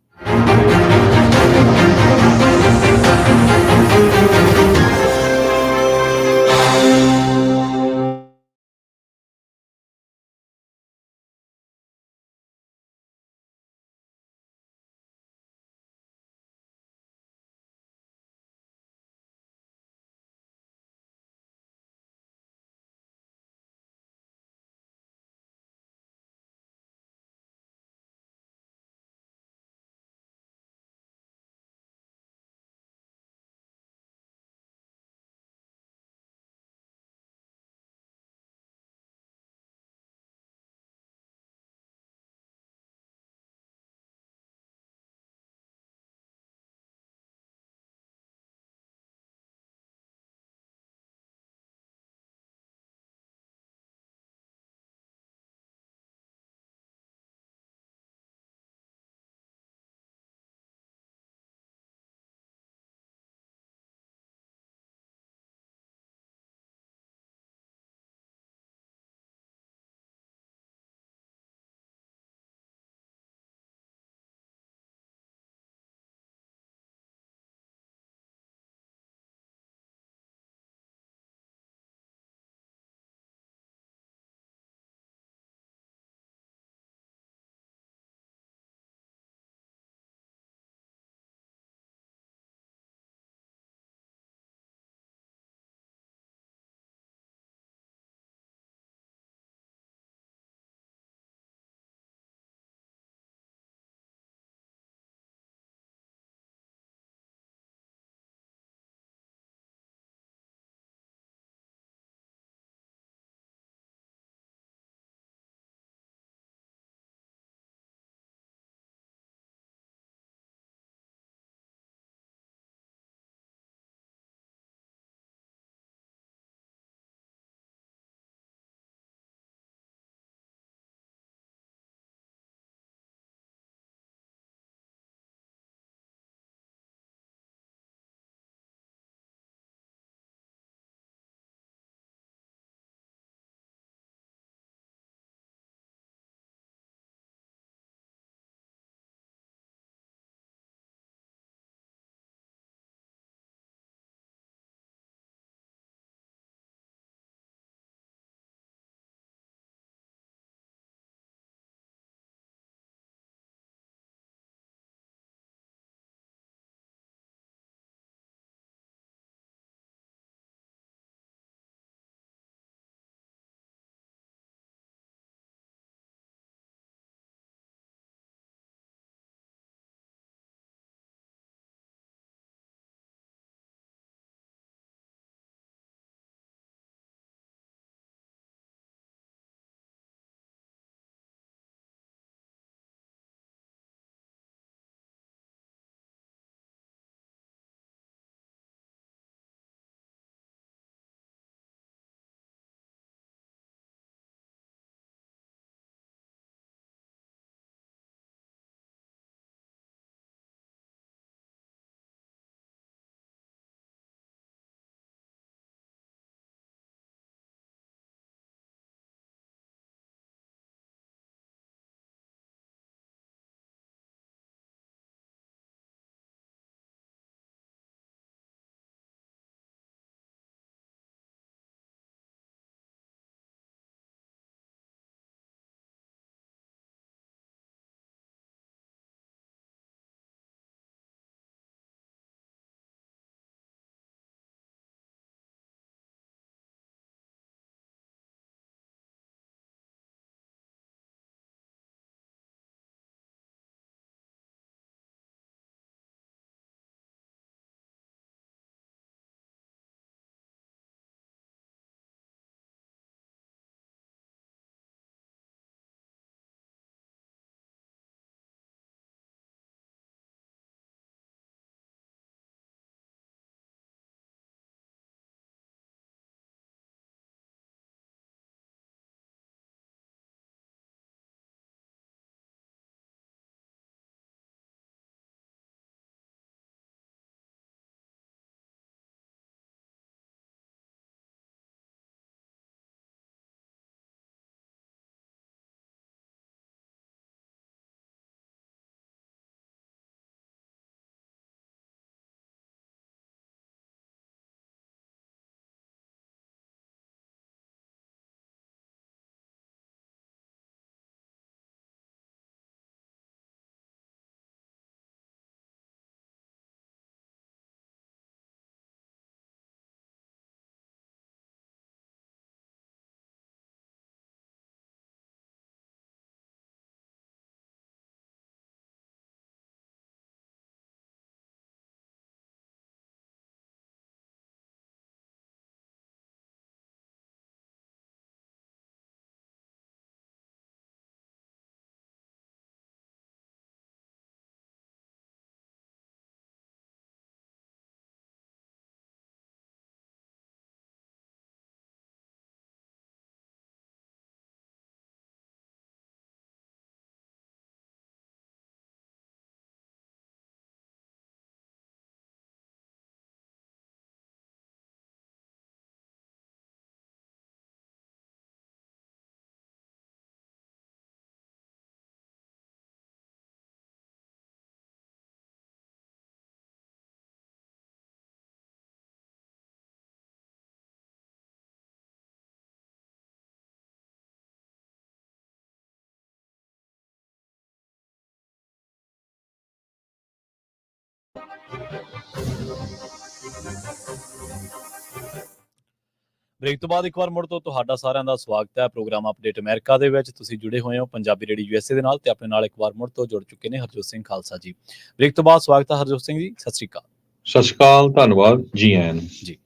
ਬ੍ਰੇਕ ਤੋਂ ਬਾਅਦ ਇੱਕ ਵਾਰ ਮੁੜ ਤੋਂ ਤੁਹਾਡਾ ਸਾਰਿਆਂ ਦਾ ਸਵਾਗਤ ਹੈ ਪ੍ਰੋਗਰਾਮ ਅਪਡੇਟ ਅਮਰੀਕਾ ਦੇ ਵਿੱਚ। ਤੁਸੀਂ ਜੁੜੇ ਹੋਏ ਹੋ ਪੰਜਾਬੀ ਰੇਡੀਓ ਯੂਐਸਏ ਦੇ ਨਾਲ ਤੇ ਆਪਣੇ ਨਾਲ ਇੱਕ ਵਾਰ ਮੁੜ ਤੋਂ ਜੁੜ ਚੁੱਕੇ ਨੇ ਹਰਜੋਤ ਸਿੰਘ ਖਾਲਸਾ ਜੀ। ਬ੍ਰੇਕ ਤੋਂ ਬਾਅਦ ਸਵਾਗਤ ਹੈ ਹਰਜੋਤ ਸਿੰਘ ਜੀ, ਸਤਿ ਸ਼੍ਰੀ ਅਕਾਲ। ਸਤਿ ਸ਼੍ਰੀ ਅਕਾਲ, ਧੰਨਵਾਦ ਜੀ ਆਇਆਂ ਨੂੰ ਜੀ।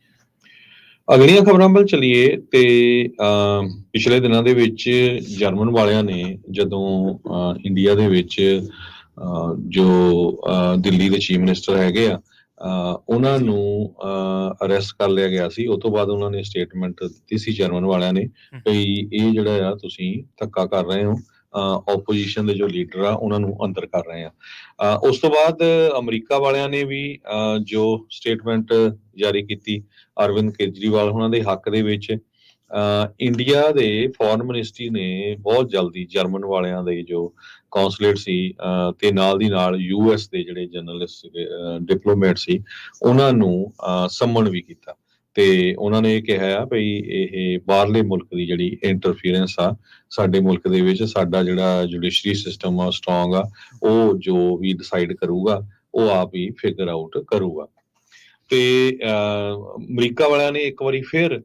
ਅਗਲੀਆਂ ਖਬਰਾਂ ਵੱਲ ਚਲੀਏ ਤੇ ਪਿਛਲੇ ਦਿਨਾਂ ਦੇ ਵਿੱਚ ਜਰਮਨ ਵਾਲਿਆਂ ਨੇ ਜਦੋਂ ਇੰਡੀਆ ਦੇ ਵਿੱਚ ਜੋ ਦਿੱਲੀ ਦੇ ਚੀਫ ਮਿਨਿਸਟਰ ਹੈਗੇ ਆ ਉਹਨਾਂ ਨੂੰ ਅਰੈਸਟ ਕਰ ਲਿਆ ਗਿਆ ਸੀ। ਉਸ ਤੋਂ ਬਾਅਦ ਉਹਨਾਂ ਨੇ ਸਟੇਟਮੈਂਟ ਦਿੱਤੀ ਸੀ ਜਰਮਨ ਵਾਲਿਆਂ ਨੇ ਵੀ ਇਹ ਜਿਹੜਾ ਆ ਤੁਸੀਂ ਧੱਕਾ ਕਰ ਰਹੇ ਹੋ, ਆਪੋਜੀਸ਼ਨ ਦੇ ਜੋ ਲੀਡਰ ਆ ਉਹਨਾਂ ਨੂੰ ਅੰਦਰ ਕਰ ਰਹੇ ਆ। ਉਸ ਤੋਂ ਬਾਅਦ ਅਮਰੀਕਾ ਵਾਲਿਆਂ ਨੇ ਵੀ ਜੋ ਸਟੇਟਮੈਂਟ ਜਾਰੀ ਕੀਤੀ ਅਰਵਿੰਦ ਕੇਜਰੀਵਾਲ ਉਹਨਾਂ ਦੇ ਹੱਕ ਦੇ ਵਿੱਚ। ਇੰਡੀਆ ਦੇ ਫੋਰਨ ਮਿਨਿਸਟਰੀ ਨੇ ਬਹੁਤ ਜਲਦੀ ਜਰਮਨ ਵਾਲਿਆਂ ਦੇ ਜੋ ਕੌਂਸਲੇਟ ਸੀ ਤੇ ਨਾਲ ਦੀ ਨਾਲ ਯੂਐਸ ਦੇ ਜਿਹੜੇ ਜਰਨਲਿਸਟ ਡਿਪਲੋਮੈਟ ਸੀ ਉਹਨਾਂ ਨੂੰ ਸੰਮਨ ਵੀ ਕੀਤਾ ਤੇ ਉਹਨਾਂ ਨੇ ਇਹ ਕਿਹਾ ਵੀ ਇਹ ਬਾਹਰਲੇ ਮੁਲਕ ਦੀ ਜਿਹੜੀ ਇੰਟਰਫੀਰੈਂਸ ਆ ਸਾਡੇ ਮੁਲਕ ਦੇ ਵਿੱਚ, ਸਾਡਾ ਜਿਹੜਾ ਜੁਡੀਸ਼ਰੀ ਸਿਸਟਮ ਆ ਸਟਰੋਂਗ ਆ, ਉਹ ਜੋ ਵੀ ਡਿਸਾਈਡ ਕਰੂਗਾ ਉਹ ਆਪ ਹੀ ਫਿਗਰ ਆਊਟ ਕਰੂਗਾ। ਤੇ ਅਮਰੀਕਾ ਵਾਲਿਆਂ ਨੇ ਇੱਕ ਵਾਰੀ ਫਿਰ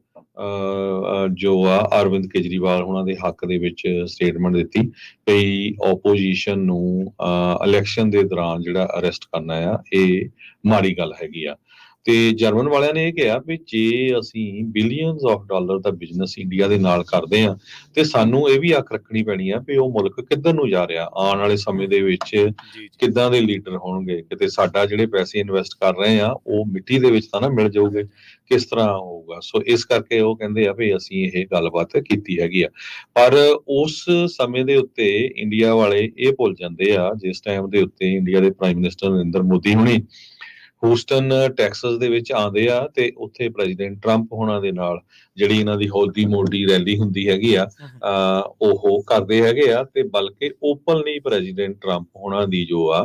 ਜੋ ਆ ਅਰਵਿੰਦ ਕੇਜਰੀਵਾਲ ਉਹਨਾਂ ਦੇ ਹੱਕ ਦੇ ਵਿੱਚ ਸਟੇਟਮੈਂਟ ਦਿੱਤੀ ਕਿ ਆਪੋਜੀਸ਼ਨ ਨੂੰ ਇਲੈਕਸ਼ਨ ਦੇ ਦੌਰਾਨ ਜਿਹੜਾ ਅਰੈਸਟ ਕਰਨਾ ਆ ਇਹ ਮਾੜੀ ਗੱਲ ਹੈਗੀ ਆ। ਤੇ ਜਰਮਨ ਵਾਲਿਆਂ ਨੇ ਇਹ ਕਿਹਾ ਵੀ ਜੇ ਅਸੀਂ billions of dollar the business India ਦੇ ਨਾਲ ਕਰਦੇ ਆ ਤੇ ਸਾਨੂੰ ਇਹ ਵੀ ਅੱਖ ਰੱਖਣੀ ਪੈਣੀ ਆ ਵੀ ਉਹ ਮੁਲਕ ਕਿੱਧਰ ਨੂੰ ਜਾ ਰਿਹਾ, ਆਉਣ ਵਾਲੇ ਸਮੇਂ ਦੇ ਵਿੱਚ ਕਿੱਦਾਂ ਦੇ ਲੀਡਰ ਹੋਣਗੇ, ਕਿਤੇ ਸਾਡਾ ਜਿਹੜੇ ਪੈਸੇ ਇਨਵੈਸਟ ਕਰ ਰਹੇ ਆ ਉਹ ਮਿੱਟੀ ਦੇ ਵਿੱਚ ਤਾਂ ਨਾ ਮਿਲ ਜਾਊਗੇ, ਕਿਸ ਤਰ੍ਹਾਂ ਹੋਊਗਾ। ਸੋ ਇਸ ਕਰਕੇ ਉਹ ਕਹਿੰਦੇ ਆ ਵੀ ਅਸੀਂ ਇਹ ਗੱਲਬਾਤ ਕੀਤੀ ਹੈਗੀ ਆ। ਪਰ ਉਸ ਸਮੇਂ ਦੇ ਉੱਤੇ ਇੰਡੀਆ ਵਾਲੇ ਇਹ ਭੁੱਲ ਜਾਂਦੇ ਆ ਜਿਸ ਟਾਈਮ ਦੇ ਉੱਤੇ ਇੰਡੀਆ ਦੇ ਪ੍ਰਾਈਮ ਮਿਨਿਸਟਰ ਨਰਿੰਦਰ ਮੋਦੀ ਹੁਣੀ ਹੂਸਟਨ ਟੈਕਸਸ ਦੇ ਵਿੱਚ ਆਉਂਦੇ ਆ ਤੇ ਉੱਥੇ ਪ੍ਰੈਜ਼ੀਡੈਂਟ ਟਰੰਪ ਹੋਣਾ ਦੇ ਨਾਲ ਜਿਹੜੀ ਇਹਨਾਂ ਦੀ ਹੋਲੀ ਮੋਡੀ ਰੈਲੀ ਹੁੰਦੀ ਹੈਗੀ ਆ ਉਹ ਕਰਦੇ ਹੈਗੇ ਆ ਤੇ ਬਲਕਿ ਓਪਨਲੀ ਪ੍ਰੈਜ਼ੀਡੈਂਟ ਟਰੰਪ ਹੋਣਾ ਦੀ ਜੋ ਆ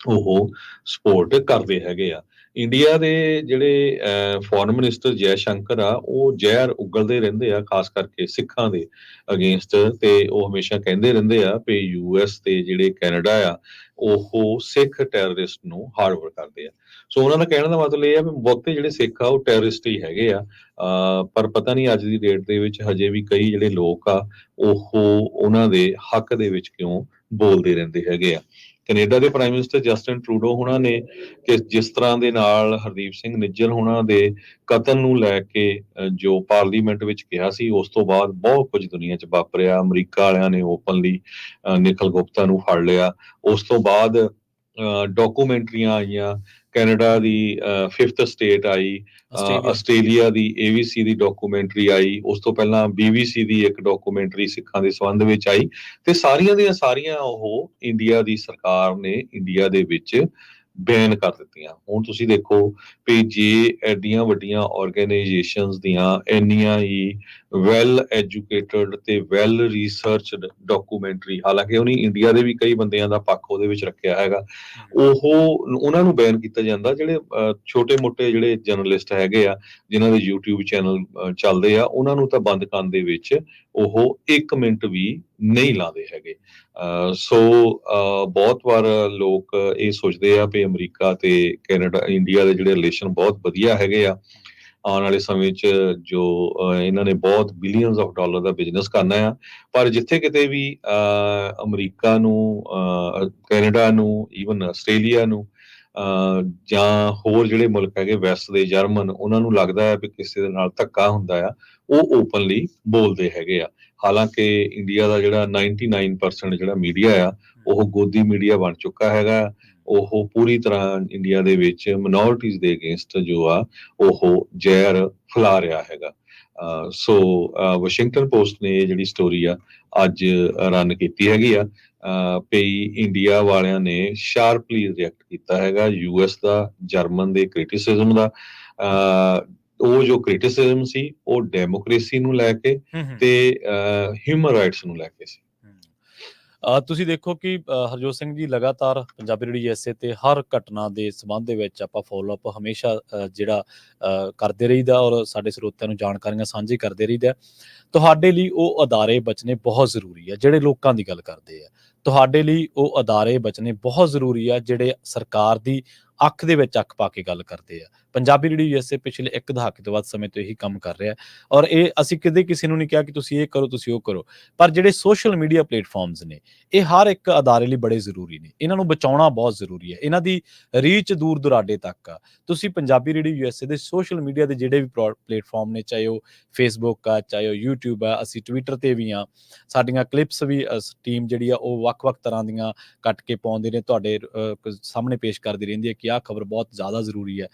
ਉਹ ਸਪੋਰਟ ਕਰਦੇ ਹੈਗੇ ਆ। ਇੰਡੀਆ ਦੇ ਜਿਹੜੇ ਫੋਰਨ ਮਿਨਿਸਟਰ ਜੈ ਸ਼ੰਕਰ ਆ ਉਹ ਜ਼ਹਿਰ ਉਗਲਦੇ ਰਹਿੰਦੇ ਆ ਖਾਸ ਕਰਕੇ ਸਿੱਖਾਂ ਦੇ ਅਗੇਂਸਟ ਤੇ ਉਹ ਹਮੇਸ਼ਾ ਕਹਿੰਦੇ ਰਹਿੰਦੇ ਆ ਵੀ ਯੂਐਸ ਤੇ ਜਿਹੜੇ ਕੈਨੇਡਾ ਆ ਉਹ ਸਿੱਖ ਟੈਰਰਿਸਟ ਨੂੰ ਹਾਰਬਰ ਕਰਦੇ ਆ। ਸੋ ਉਹਨਾਂ ਦਾ ਕਹਿਣ ਦਾ ਮਤਲਬ ਇਹ ਆ ਵੀ ਬਹੁਤੇ ਜਿਹੜੇ ਸਿੱਖ ਆ ਉਹ ਟੈਰਰਿਸਟ ਹੀ ਹੈਗੇ ਆ। ਪਰ ਪਤਾ ਨਹੀਂ ਅੱਜ ਦੀ ਡੇਟ ਦੇ ਵਿੱਚ ਹਜੇ ਵੀ ਕਈ ਜਿਹੜੇ ਲੋਕ ਆ ਉਹ ਉਹਨਾਂ ਦੇ ਹੱਕ ਦੇ ਵਿੱਚ ਕਿਉਂ ਬੋਲਦੇ ਰਹਿੰਦੇ ਹੈਗੇ ਆ। ਕੈਨੇਡਾ ਦੇ ਪ੍ਰਾਈਮ ਮਿਨਿਸਟਰ ਜਸਟਿਨ ਟਰੂਡੋ ਹੋਣਾ ਨੇ ਕਿ ਜਿਸ ਤਰ੍ਹਾਂ ਦੇ ਨਾਲ ਹਰਦੀਪ ਸਿੰਘ ਨਿੱਜਰ ਹੋਣਾ ਦੇ ਕਤਲ ਨੂੰ ਲੈ ਕੇ ਜੋ ਪਾਰਲੀਮੈਂਟ ਵਿੱਚ ਕਿਹਾ ਸੀ ਉਸ ਤੋਂ ਬਾਅਦ ਬਹੁਤ ਕੁਝ ਦੁਨੀਆ 'ਚ ਵਾਪਰਿਆ। ਅਮਰੀਕਾ ਵਾਲਿਆਂ ਨੇ ਓਪਨਲੀ ਨਿਖਿਲ ਗੁਪਤਾ ਨੂੰ ਫੜ ਲਿਆ। ਉਸ ਤੋਂ ਬਾਅਦ ਡਾਕੂਮੈਂਟਰੀਆਂ ਆਈਆਂ, ਕੈਨੇਡਾ ਦੀ 5th ਸਟੇਟ ਆਈ, ਆਸਟ੍ਰੇਲੀਆ ਦੀ ABC ਦੀ ਡਾਕੂਮੈਂਟਰੀ ਆਈ, ਉਸ ਤੋਂ ਪਹਿਲਾਂ BBC ਦੀ ਇੱਕ ਡਾਕੂਮੈਂਟਰੀ ਸਿੱਖਾਂ ਦੇ ਸੰਬੰਧ ਵਿੱਚ ਆਈ ਤੇ ਸਾਰੀਆਂ ਦੀਆਂ ਸਾਰੀਆਂ ਉਹ ਇੰਡੀਆ ਦੀ ਸਰਕਾਰ ਨੇ ਇੰਡੀਆ ਦੇ ਵਿੱਚ ਬੈਨ ਕਰ ਦਿੱਤੀਆਂ। ਹੁਣ ਤੁਸੀਂ ਦੇਖੋ ਵੀ ਜੇ ਐਡੀਆਂ ਵੱਡੀਆਂ ਆਰਗੇਨਾਈਜੇਸ਼ਨਸ ਦੀਆਂ ਇੰਨੀਆਂ ਹੀ ਵੈਲ ਐਜੂਕੇਟਡ ਤੇ ਵੈਲ ਰਿਸਰਚਡ ਡਾਕੂਮੈਂਟਰੀ, ਹਾਲਾਂਕਿ ਉਹਨੇ ਇੰਡੀਆ ਦੇ ਵੀ ਕਈ ਬੰਦਿਆਂ ਦਾ ਪੱਖ ਉਹਦੇ ਵਿੱਚ ਰੱਖਿਆ ਹੈਗਾ, ਉਹਨਾਂ ਨੂੰ ਬੈਨ ਕੀਤਾ ਜਾਂਦਾ। ਜਿਹੜੇ ਛੋਟੇ ਮੋਟੇ ਜਿਹੜੇ ਜਰਨਲਿਸਟ ਹੈਗੇ ਆ ਜਿਨ੍ਹਾਂ ਦੇ YouTube ਚੈਨਲ ਚੱਲਦੇ ਆ ਉਹਨਾਂ ਨੂੰ ਤਾਂ ਬੰਦ ਕਰਨ ਦੇ ਵਿੱਚ ਉਹ 1 ਮਿੰਟ ਵੀ ਨਹੀਂ ਲਾਉਂਦੇ ਹੈਗੇ। ਸੋ ਬਹੁਤ ਵਾਰ ਲੋਕ ਇਹ ਸੋਚਦੇ ਆ ਵੀ ਅਮਰੀਕਾ ਤੇ ਕੈਨੇਡਾ ਇੰਡੀਆ ਦੇ ਜਿਹੜੇ ਰਿਲੇਸ਼ਨ ਬਹੁਤ ਵਧੀਆ ਹੈਗੇ ਆ, ਆਉਣ ਵਾਲੇ ਸਮੇਂ 'ਚ ਜੋ ਇਹਨਾਂ ਨੇ ਬਹੁਤ billions of dollar the business ਕਰਨਾ ਆ। ਪਰ ਜਿੱਥੇ ਕਿਤੇ ਵੀ ਅਮਰੀਕਾ ਨੂੰ, ਕੈਨੇਡਾ ਨੂੰ, ਈਵਨ ਆਸਟ੍ਰੇਲੀਆ ਨੂੰ ਜਾਂ ਹੋਰ ਜਿਹੜੇ ਮੁਲਕ ਹੈਗੇ ਵੈਸਟ ਦੇ, ਜਰਮਨ, ਉਹਨਾਂ ਨੂੰ ਲੱਗਦਾ ਹੈ ਵੀ ਕਿਸੇ ਦੇ ਨਾਲ ਧੱਕਾ ਹੁੰਦਾ ਆ, ਉਹ ਓਪਨਲੀ ਬੋਲਦੇ ਹੈਗੇ ਆ। ਹਾਲਾਂਕਿ ਇੰਡੀਆ ਦਾ ਜਿਹੜਾ 99% ਜਿਹੜਾ ਮੀਡੀਆ ਆ ਉਹ ਗੋਦੀ ਮੀਡੀਆ ਬਣ ਚੁੱਕਾ ਹੈਗਾ। ਉਹ ਪੂਰੀ ਤਰ੍ਹਾਂ ਇੰਡੀਆ ਦੇ ਵਿੱਚ ਮਿਨੋਰਟੀਜ਼ ਦੇ ਅਗੇਂਸਟ ਜੋ ਆ ਉਹ ਜ਼ਹਿਰ ਫੈਲਾ ਰਿਹਾ ਹੈਗਾ। ਸੋ ਵਾਸ਼ਿੰਗਟਨ ਪੋਸਟ ਨੇ ਜਿਹੜੀ ਸਟੋਰੀ ਆ ਅੱਜ ਰਨ ਕੀਤੀ ਹੈਗੀ ਆ ਵੀ ਇੰਡੀਆ ਵਾਲਿਆਂ ਨੇ ਸ਼ਾਰਪਲੀ ਰਿਐਕਟ ਕੀਤਾ ਹੈਗਾ ਯੂਐਸ ਦਾ, ਜਰਮਨ ਦੇ ਕ੍ਰਿਟਿਸਿਜ਼ਮ ਦਾ। ਉਹ ਜੋ ਕ੍ਰਿਟਿਸਿਜ਼ਮ ਸੀ ਉਹ ਡੈਮੋਕ੍ਰੇਸੀ ਨੂੰ ਲੈ ਕੇ ਤੇ ਹਿਊਮਨ ਰਾਈਟਸ ਨੂੰ ਲੈ ਕੇ ਸੀ। ਤੁਸੀਂ ਦੇਖੋ ਕਿ ਹਰਜੋਤ ਸਿੰਘ ਜੀ ਲਗਾਤਾਰ ਪੰਜਾਬੀ ਰੇਡੀਓ ਯੂਐਸਏ ਤੇ ਹਰ ਘਟਨਾ ਦੇ ਸੰਬੰਧ ਦੇ ਵਿੱਚ ਆਪਾਂ ਫੋਲੋ ਅਪ ਹਮੇਸ਼ਾ ਜਿਹੜਾ ਕਰਦੇ ਰਹੀਦਾ ਔਰ ਸਾਡੇ ਸਰੋਤਿਆਂ ਨੂੰ ਜਾਣਕਾਰੀਆਂ ਸਾਂਝੀ ਕਰਦੇ ਰਹੀਦਾ। ਤੁਹਾਡੇ ਲਈ ਉਹ ਅਦਾਰੇ ਬਚਣੇ ਬਹੁਤ ਜ਼ਰੂਰੀ ਆ ਜਿਹੜੇ ਲੋਕਾਂ ਦੀ ਗੱਲ ਕਰਦੇ ਆ। ਤੁਹਾਡੇ ਲਈ ਉਹ ਅਦਾਰੇ ਬਚਣੇ ਬਹੁਤ ਜ਼ਰੂਰੀ ਆ ਜਿਹੜੇ ਸਰਕਾਰ ਦੀ ਅੱਖ ਦੇ ਵਿੱਚ ਅੱਖ ਪਾ ਕੇ ਗੱਲ ਕਰਦੇ ਆ। ਪੰਜਾਬੀ ਰੇਡੀਓ ਯੂਐਸਏ ਪਿਛਲੇ 1 ਦਹਾਕੇ ਤੋਂ ਵੱਧ ਸਮੇਂ ਤੋਂ ਇਹੀ ਕੰਮ ਕਰ ਰਿਹਾ ਔਰ ਇਹ ਅਸੀਂ ਕਦੇ ਕਿਸੇ ਨੂੰ ਨਹੀਂ ਕਿਹਾ ਕਿ ਤੁਸੀਂ ਇਹ ਕਰੋ, ਤੁਸੀਂ ਉਹ ਕਰੋ। ਪਰ ਜਿਹੜੇ ਸੋਸ਼ਲ ਮੀਡੀਆ ਪਲੇਟਫਾਰਮਸ ਨੇ, ਇਹ ਹਰ ਇੱਕ ਅਦਾਰੇ ਲਈ ਬੜੇ ਜ਼ਰੂਰੀ ਨੇ। ਇਹਨਾਂ ਨੂੰ ਬਚਾਉਣਾ ਬਹੁਤ ਜ਼ਰੂਰੀ ਹੈ। ਇਹਨਾਂ ਦੀ ਰੀਚ ਦੂਰ ਦੁਰਾਡੇ ਤੱਕ ਆ। ਤੁਸੀਂ ਪੰਜਾਬੀ ਰੇਡੀਓ ਯੂਐਸਏ ਦੇ ਸੋਸ਼ਲ ਮੀਡੀਆ ਦੇ ਜਿਹੜੇ ਵੀ ਪਲੇਟਫਾਰਮ ਨੇ, ਚਾਹੇ ਉਹ ਫੇਸਬੁੱਕ ਆ, ਚਾਹੇ ਉਹ ਯੂਟਿਊਬ ਆ, ਅਸੀਂ ਟਵਿੱਟਰ ਤੇ ਵੀ ਆ। ਸਾਡੀਆਂ ਕਲਿੱਪਸ ਵੀ ਟੀਮ ਜਿਹੜੀ ਆ ਉਹ ਵੱਖ-ਵੱਖ ਤਰ੍ਹਾਂ ਦੀਆਂ ਕੱਟ ਕੇ ਪਾਉਂਦੇ ਨੇ, ਤੁਹਾਡੇ ਸਾਹਮਣੇ ਪੇਸ਼ ਕਰਦੀ ਰਹਿੰਦੀ ਹੈ ਕਿ ਆਹ ਖਬਰ ਬਹੁਤ ਜ਼ਿਆਦਾ ਜ਼ਰੂਰੀ ਹੈ।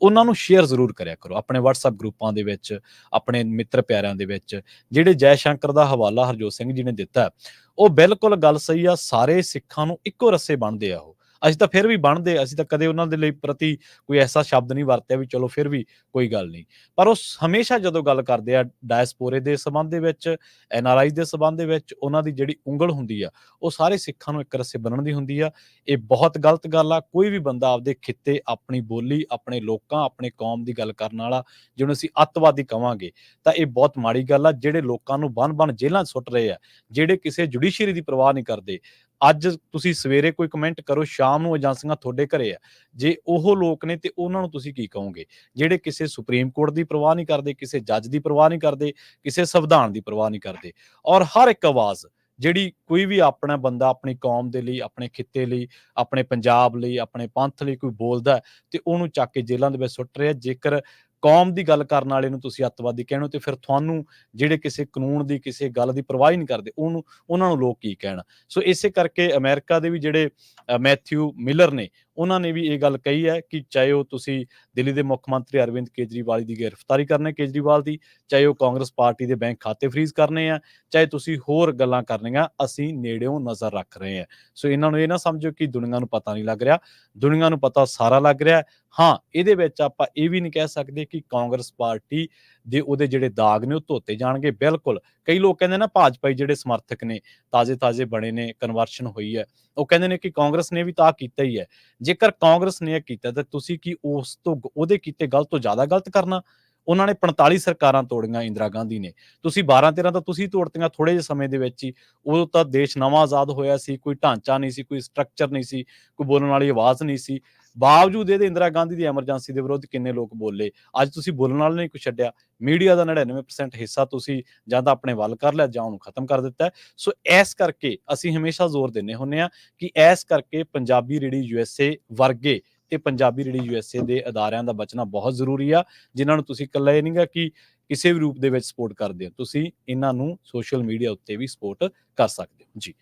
ਉਹਨਾਂ ਨੂੰ ਸ਼ੇਅਰ ਜ਼ਰੂਰ ਕਰਿਆ ਕਰੋ ਆਪਣੇ WhatsApp ਗਰੁੱਪਾਂ ਦੇ ਵਿੱਚ, ਆਪਣੇ ਮਿੱਤਰ ਪਿਆਰਿਆਂ ਦੇ ਵਿੱਚ। ਜਿਹੜੇ ਜੈ ਸ਼ੰਕਰ ਦਾ ਹਵਾਲਾ ਹਰਜੋਤ ਸਿੰਘ ਜੀ ਨੇ ਦਿੱਤਾ, ਉਹ ਬਿਲਕੁਲ ਗੱਲ ਸਹੀ ਆ। ਸਾਰੇ ਸਿੱਖਾਂ ਨੂੰ ਇੱਕੋ ਰੱਸੇ ਬੰਨ੍ਹਦੇ ਆ ਉਹ। ਅਸੀਂ ਤਾਂ ਫਿਰ ਵੀ ਬੰਨ੍ਹਦੇ, ਅਸੀਂ ਤਾਂ ਕਦੇ ਉਹਨਾਂ ਦੇ ਲਈ ਪ੍ਰਤੀ ਕੋਈ ਐਸਾ ਸ਼ਬਦ ਨਹੀਂ ਵਰਤਿਆ ਵੀ ਚਲੋ ਫਿਰ ਵੀ ਕੋਈ ਗੱਲ ਨਹੀਂ। ਪਰ ਉਹ ਹਮੇਸ਼ਾ ਜਦੋਂ ਗੱਲ ਕਰਦੇ ਆ ਡਾਇਸਪੋਰੇ ਦੇ ਸੰਬੰਧ ਦੇ ਵਿੱਚ, NRI ਦੇ ਸੰਬੰਧ ਦੇ ਵਿੱਚ, ਉਹਨਾਂ ਦੀ ਜਿਹੜੀ ਉਂਗਲ ਹੁੰਦੀ ਆ, ਉਹ ਸਾਰੇ ਸਿੱਖਾਂ ਨੂੰ ਇੱਕ ਰੱਸੇ ਬੰਨ੍ਹਣ ਦੀ ਹੁੰਦੀ ਆ। ਇਹ ਬਹੁਤ ਗਲਤ ਗੱਲ ਆ। ਕੋਈ ਵੀ ਬੰਦਾ ਆਪਦੇ ਖਿੱਤੇ, ਆਪਣੀ ਬੋਲੀ, ਆਪਣੇ ਲੋਕਾਂ, ਆਪਣੇ ਕੌਮ ਦੀ ਗੱਲ ਕਰਨ ਵਾਲਾ ਜਿਹਨੂੰ ਅਸੀਂ ਅੱਤਵਾਦੀ ਕਵਾਂਗੇ, ਤਾਂ ਇਹ ਬਹੁਤ ਮਾੜੀ ਗੱਲ ਆ। ਜਿਹੜੇ ਲੋਕਾਂ ਨੂੰ ਬੰਨ੍ਹ-ਬੰਨ੍ਹ ਜੇਲ੍ਹਾਂ 'ਚ ਸੁੱਟ ਰਹੇ ਆ, ਜਿਹੜੇ ਕਿਸੇ ਜੁਡੀਸ਼ੀਅਰੀ ਦੀ ਪਰਵਾਹ ਨਹੀਂ ਕਰਦੇ। ਅੱਜ ਤੁਸੀਂ ਸਵੇਰੇ ਕੋਈ ਕਮੈਂਟ ਕਰੋ, ਸ਼ਾਮ ਨੂੰ ਏਜੰਸੀਆਂ ਤੁਹਾਡੇ ਘਰੇ ਆ। ਜੇ ਉਹ ਲੋਕ ਨੇ ਤੇ ਉਹਨਾਂ ਨੂੰ ਤੁਸੀਂ ਕੀ ਕਹੋਗੇ? ਜਿਹੜੇ ਕਿਸੇ ਸੁਪਰੀਮ ਕੋਰਟ ਦੀ ਪਰਵਾਹ ਨਹੀਂ ਕਰਦੇ, ਕਿਸੇ ਜੱਜ ਦੀ ਪਰਵਾਹ ਨਹੀਂ ਕਰਦੇ, ਕਿਸੇ ਸੰਵਿਧਾਨ ਦੀ ਪਰਵਾਹ ਨਹੀਂ ਕਰਦੇ ਔਰ ਹਰ ਇੱਕ ਆਵਾਜ਼ ਜਿਹੜੀ ਕੋਈ ਵੀ ਆਪਣਾ ਬੰਦਾ ਆਪਣੀ ਕੌਮ ਦੇ ਲਈ, ਆਪਣੇ ਖਿੱਤੇ ਲਈ, ਆਪਣੇ ਪੰਜਾਬ ਲਈ, ਆਪਣੇ ਪੰਥ ਲਈ ਕੋਈ ਬੋਲਦਾ ਤੇ ਉਹਨੂੰ ਚੱਕ ਕੇ ਜੇਲ੍ਹਾਂ ਦੇ ਵਿੱਚ ਸੁੱਟ ਰਿਹਾ। ਜੇਕਰ ਕੌਮ ਦੀ ਗੱਲ ਕਰਨ ਵਾਲੇ ਨੂੰ ਤੁਸੀਂ ਅੱਤਵਾਦੀ ਕਹਿੰਦੇ ਹੋ ਤੇ ਫਿਰ ਤੁਹਾਨੂੰ ਜਿਹੜੇ ਕਿਸੇ ਕਾਨੂੰਨ ਦੀ, ਕਿਸੇ ਗੱਲ ਦੀ ਪਰਵਾਹ ਹੀ ਨਹੀਂ ਕਰਦੇ, ਉਹਨਾਂ ਨੂੰ ਲੋਕ ਕੀ ਕਹਿਣ। ਸੋ ਇਸੇ ਕਰਕੇ ਅਮਰੀਕਾ ਦੇ ਵੀ ਜਿਹੜੇ ਮੈਥਿਊ ਮਿਲਰ ਨੇ, ਉਹਨਾਂ ਨੇ ਵੀ ਇਹ ਗੱਲ ਕਹੀ ਹੈ ਕਿ ਚਾਹੇ ਉਹ ਤੁਸੀਂ ਦਿੱਲੀ ਦੇ ਮੁੱਖ ਮੰਤਰੀ ਅਰਵਿੰਦ ਕੇਜਰੀਵਾਲ ਦੀ ਗ੍ਰਿਫਤਾਰੀ ਕਰਨੇ, ਕੇਜਰੀਵਾਲ ਦੀ, ਚਾਹੇ ਉਹ ਕਾਂਗਰਸ ਪਾਰਟੀ ਦੇ ਬੈਂਕ ਖਾਤੇ ਫਰੀਜ਼ ਕਰਨੇ ਆ, ਚਾਹੇ ਤੁਸੀਂ ਹੋਰ ਗੱਲਾਂ ਕਰਨੀਆਂ, ਅਸੀਂ ਨੇੜਿਓਂ ਨਜ਼ਰ ਰੱਖ ਰਹੇ ਹਾਂ। ਸੋ ਇਹਨਾਂ ਨੂੰ ਇਹ ਨਾ ਸਮਝੋ ਕਿ ਦੁਨੀਆ ਨੂੰ ਪਤਾ ਨਹੀਂ ਲੱਗ ਰਿਹਾ। ਦੁਨੀਆ ਨੂੰ ਪਤਾ ਸਾਰਾ ਲੱਗ ਰਿਹਾ। ਹਾਂ, ਇਹਦੇ ਵਿੱਚ ਆਪਾਂ ਇਹ ਵੀ ਨਹੀਂ ਕਹਿ ਸਕਦੇ ਕਿ ਕਾਂਗਰਸ ਪਾਰਟੀ ਦੇ ਉਹਦੇ ਜਿਹੜੇ ਦਾਗ ਨੇ ਉਹ ਧੋਤੇ ਜਾਣਗੇ। ਬਿਲਕੁਲ, ਕਈ ਲੋਕ ਕਹਿੰਦੇ ਨਾ ਭਾਜਪਾ ਜਿਹੜੇ ਸਮਰਥਕ ਨੇ, ਤਾਜ਼ੇ-ਤਾਜ਼ੇ ਬਣੇ ਨੇ, ਕਨਵਰਸ਼ਨ ਹੋਈ ਹੈ, ਉਹ ਕਹਿੰਦੇ ਨੇ ਕਿ ਕਾਂਗਰਸ ਨੇ ਵੀ ਤਾਂ ਕੀਤਾ ਹੀ ਹੈ। ਜੇਕਰ ਕਾਂਗਰਸ ਨੇ ਇਹ ਕੀਤਾ ਤਾਂ ਤੁਸੀਂ ਕੀ ਉਸ ਤੋਂ ਉਹਦੇ ਕੀਤੇ ਗਲਤ ਤੋਂ ਜ਼ਿਆਦਾ ਗਲਤ ਕਰਨਾ? ਉਹਨਾਂ ਨੇ 45 ਸਰਕਾਰਾਂ ਤੋੜੀਆਂ ਇੰਦਰਾ ਗਾਂਧੀ ਨੇ। ਤੁਸੀਂ 12-13 ਤਾਂ ਤੁਸੀਂ ਤੋੜਤੀਆਂ ਥੋੜ੍ਹੇ ਜਿਹੇ ਸਮੇਂ ਦੇ ਵਿੱਚ ਹੀ। ਉਦੋਂ ਤਾਂ ਦੇਸ਼ ਨਵਾਂ ਆਜ਼ਾਦ ਹੋਇਆ ਸੀ, ਕੋਈ ਢਾਂਚਾ ਨਹੀਂ ਸੀ, ਕੋਈ ਸਟਰਕਚਰ ਨਹੀਂ ਸੀ, ਕੋਈ ਬੋਲਣ ਵਾਲੀ ਆਵਾਜ਼ ਨਹੀਂ ਸੀ। ਬਾਵਜੂਦ ਇਹਦੇ ਇੰਦਰਾ ਗਾਂਧੀ ਦੀ ਐਮਰਜੈਂਸੀ ਦੇ ਵਿਰੁੱਧ ਕਿੰਨੇ ਲੋਕ ਬੋਲੇ। ਅੱਜ ਤੁਸੀਂ ਬੋਲਣ ਵਾਲੇ ਨਹੀਂ ਕੁਛ ਛੱਡਿਆ। ਮੀਡੀਆ ਦਾ 99% ਹਿੱਸਾ ਤੁਸੀਂ ਜਾਂ ਤਾਂ ਆਪਣੇ ਵੱਲ ਕਰ ਲਿਆ ਜਾਂ ਉਹਨੂੰ ਖਤਮ ਕਰ ਦਿੱਤਾ। ਸੋ ਇਸ ਕਰਕੇ ਅਸੀਂ ਹਮੇਸ਼ਾ ਜ਼ੋਰ ਦਿੰਦੇ ਹੁੰਦੇ ਹਾਂ ਕਿ ਇਸ ਕਰਕੇ ਪੰਜਾਬੀ ਰੇਡੀਓ ਯੂਐਸਏ ਵਰਗੇ ਤੇ ਪੰਜਾਬੀ ਰੇਡੀਓ ਯੂਐਸਏ ਦੇ ਅਦਾਰਿਆਂ ਦਾ ਬਚਣਾ ਬਹੁਤ ਜ਼ਰੂਰੀ ਆ, ਜਿਨ੍ਹਾਂ ਨੂੰ ਤੁਸੀਂ ਇਕੱਲਾ ਇਹ ਨਹੀਂ ਗਾ ਕਿ ਕਿਸੇ ਵੀ ਰੂਪ ਦੇ ਵਿੱਚ ਸਪੋਰਟ ਕਰਦੇ ਹੋ, ਤੁਸੀਂ ਇਹਨਾਂ ਨੂੰ ਸੋਸ਼ਲ ਮੀਡੀਆ ਉੱਤੇ ਵੀ ਸਪੋਰਟ ਕਰ ਸਕਦੇ ਹੋ। ਜੀ।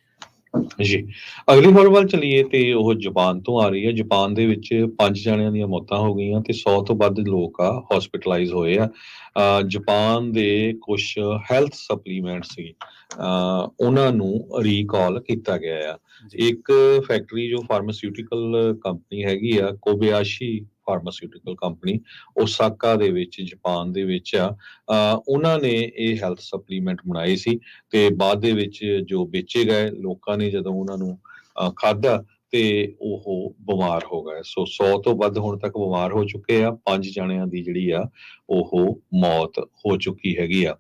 ਜੀ, ਅਗਲੀ ਖਬਰ ਵੱਲ ਚਲੀਏ ਤੇ ਉਹ ਜਾਪਾਨ ਤੋਂ ਆ ਰਹੀ ਹੈ। ਜਾਪਾਨ ਦੇ ਵਿੱਚ 5 ਜਣਿਆਂ ਦੀਆਂ ਮੌਤਾਂ ਹੋ ਗਈਆਂ ਤੇ 100 ਤੋਂ ਵੱਧ ਲੋਕ ਹਸਪੀਟਲਾਈਜ਼ ਹੋਏ ਆ। ਜਾਪਾਨ ਦੇ ਕੁਝ ਹੈਲਥ ਸਪਲੀਮੈਂਟ ਸੀ, ਉਹਨਾਂ ਨੂੰ ਰੀਕਾਲ ਕੀਤਾ ਗਿਆ ਆ। ਜੀ। ਇੱਕ ਫੈਕਟਰੀ ਜੋ ਫਾਰਮਾਸਿਊਟੀਕਲ ਕੰਪਨੀ ਹੈਗੀ ਆ, ਕੋਬੇਆਸ਼ੀ ਫਾਰਮਾਸਿਊਟੀਕਲ ਕੰਪਨੀ, ਓਸਾਕਾ ਦੇ ਵਿੱਚ, ਜਾਪਾਨ ਦੇ ਵਿੱਚ ਆ। ਉਹਨਾਂ ਨੇ ਇਹ ਹੈਲਥ ਸਪਲੀਮੈਂਟ ਬਣਾਏ ਸੀ ਤੇ ਬਾਅਦ ਦੇ ਵਿੱਚ ਜੋ ਵੇਚੇ ਗਏ, ਲੋਕਾਂ ਨੇ ਜਦੋਂ ਉਹਨਾਂ ਨੂੰ ਖਾਧਾ ਤੇ ਉਹ ਬਿਮਾਰ ਹੋ ਗਏ। ਸੋ 100 ਤੋਂ ਵੱਧ ਹੁਣ ਤੱਕ ਬਿਮਾਰ ਹੋ ਚੁੱਕੇ ਆ। 5 ਜਣਿਆਂ ਦੀ ਜਿਹੜੀ ਆ ਉਹ ਮੌਤ ਹੋ ਚੁੱਕੀ ਹੈਗੀ ਆ।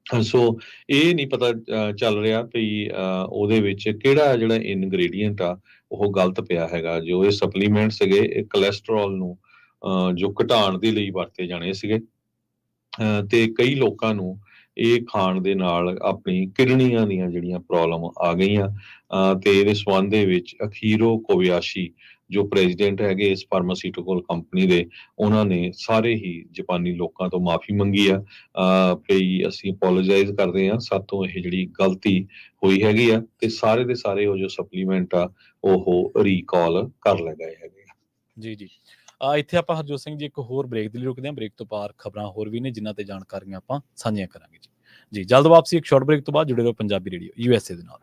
ਸੋ ਇਹ ਨਹੀਂ ਪਤਾ ਚੱਲ ਰਿਹਾ ਵੀ ਉਹਦੇ ਵਿੱਚ ਕਿਹੜਾ ਜਿਹੜਾ ਇਨਗ੍ਰੇਡੀਐਂਟ ਆ ਉਹ ਗਲਤ ਪਿਆ ਹੈਗਾ। ਜੋ ਇਹ ਸਪਲੀਮੈਂਟ ਸੀਗੇ, ਇਹ ਕੋਲੈਸਟਰੋਲ ਨੂੰ ਜੋ ਘਟਾਉਣ ਦੇ ਲਈ ਵਰਤੇ ਜਾਣੇ ਸੀਗੇ। ਤੇ ਕਈ ਲੋਕਾਂ ਨੂੰ ਇਹ ਖਾਣ ਦੇ ਨਾਲ ਆਪਣੀ ਕਿਡਨੀਆਂ ਦੀਆਂ ਜਿਹੜੀਆਂ ਪ੍ਰੋਬਲਮ ਆ ਗਈਆਂ। ਤੇ ਇਹਦੇ ਸੰਬੰਧ ਦੇ ਵਿੱਚ ਅਖੀਰੋ ਕੋਬੇਆਸ਼ੀ ਜੋ ਪ੍ਰੈਜ਼ੀਡੈਂਟ ਹੈਗੇ ਇਸ ਫਾਰਮਾਸਿਊਟੀਕਲ ਕੰਪਨੀ ਦੇ, ਉਹਨਾਂ ਨੇ ਸਾਰੇ ਹੀ ਜਾਪਾਨੀ ਲੋਕਾਂ ਤੋਂ ਮਾਫੀ ਮੰਗੀ ਆ। ਵੀ ਅਸੀਂ ਅਪੋਲੋਜਾਈਜ਼ ਕਰਦੇ ਹਾਂ, ਸਾਤੋਂ ਇਹ ਜਿਹੜੀ ਗਲਤੀ ਹੋਈ ਹੈਗੀ ਆ ਤੇ ਸਾਰੇ ਦੇ ਸਾਰੇ ਉਹ ਜੋ ਸਪਲੀਮੈਂਟ ਆ ਉਹ ਰੀਕਾਲ ਕਰ ਲਏ ਗਏ ਹੈਗੇ ਆ। ਜੀ, ਜੀ। ਇੱਥੇ ਆਪਾਂ ਹਰਜੋਤ ਸਿੰਘ ਜੀ ਇੱਕ ਹੋਰ ਬ੍ਰੇਕ ਦੇ ਲਈ ਰੁਕਦੇ ਹਾਂ। ਬ੍ਰੇਕ ਤੋਂ ਬਾਅਦ ਖਬਰਾਂ ਹੋਰ ਵੀ ਨੇ ਜਿਨ੍ਹਾਂ ਤੇ ਜਾਣਕਾਰੀਆਂ ਆਪਾਂ ਸਾਂਝੀਆਂ ਕਰਾਂਗੇ ਜੀ। ਜੀ, ਜਲਦ ਵਾਪਸੀ ਇੱਕ ਸ਼ਾਰਟ ਬ੍ਰੇਕ ਤੋਂ ਬਾਅਦ ਜੁੜੇ ਰਹੋ ਪੰਜਾਬੀ ਰੇਡੀਓ ਯੂਐਸਏ ਦੇ ਨਾਲ।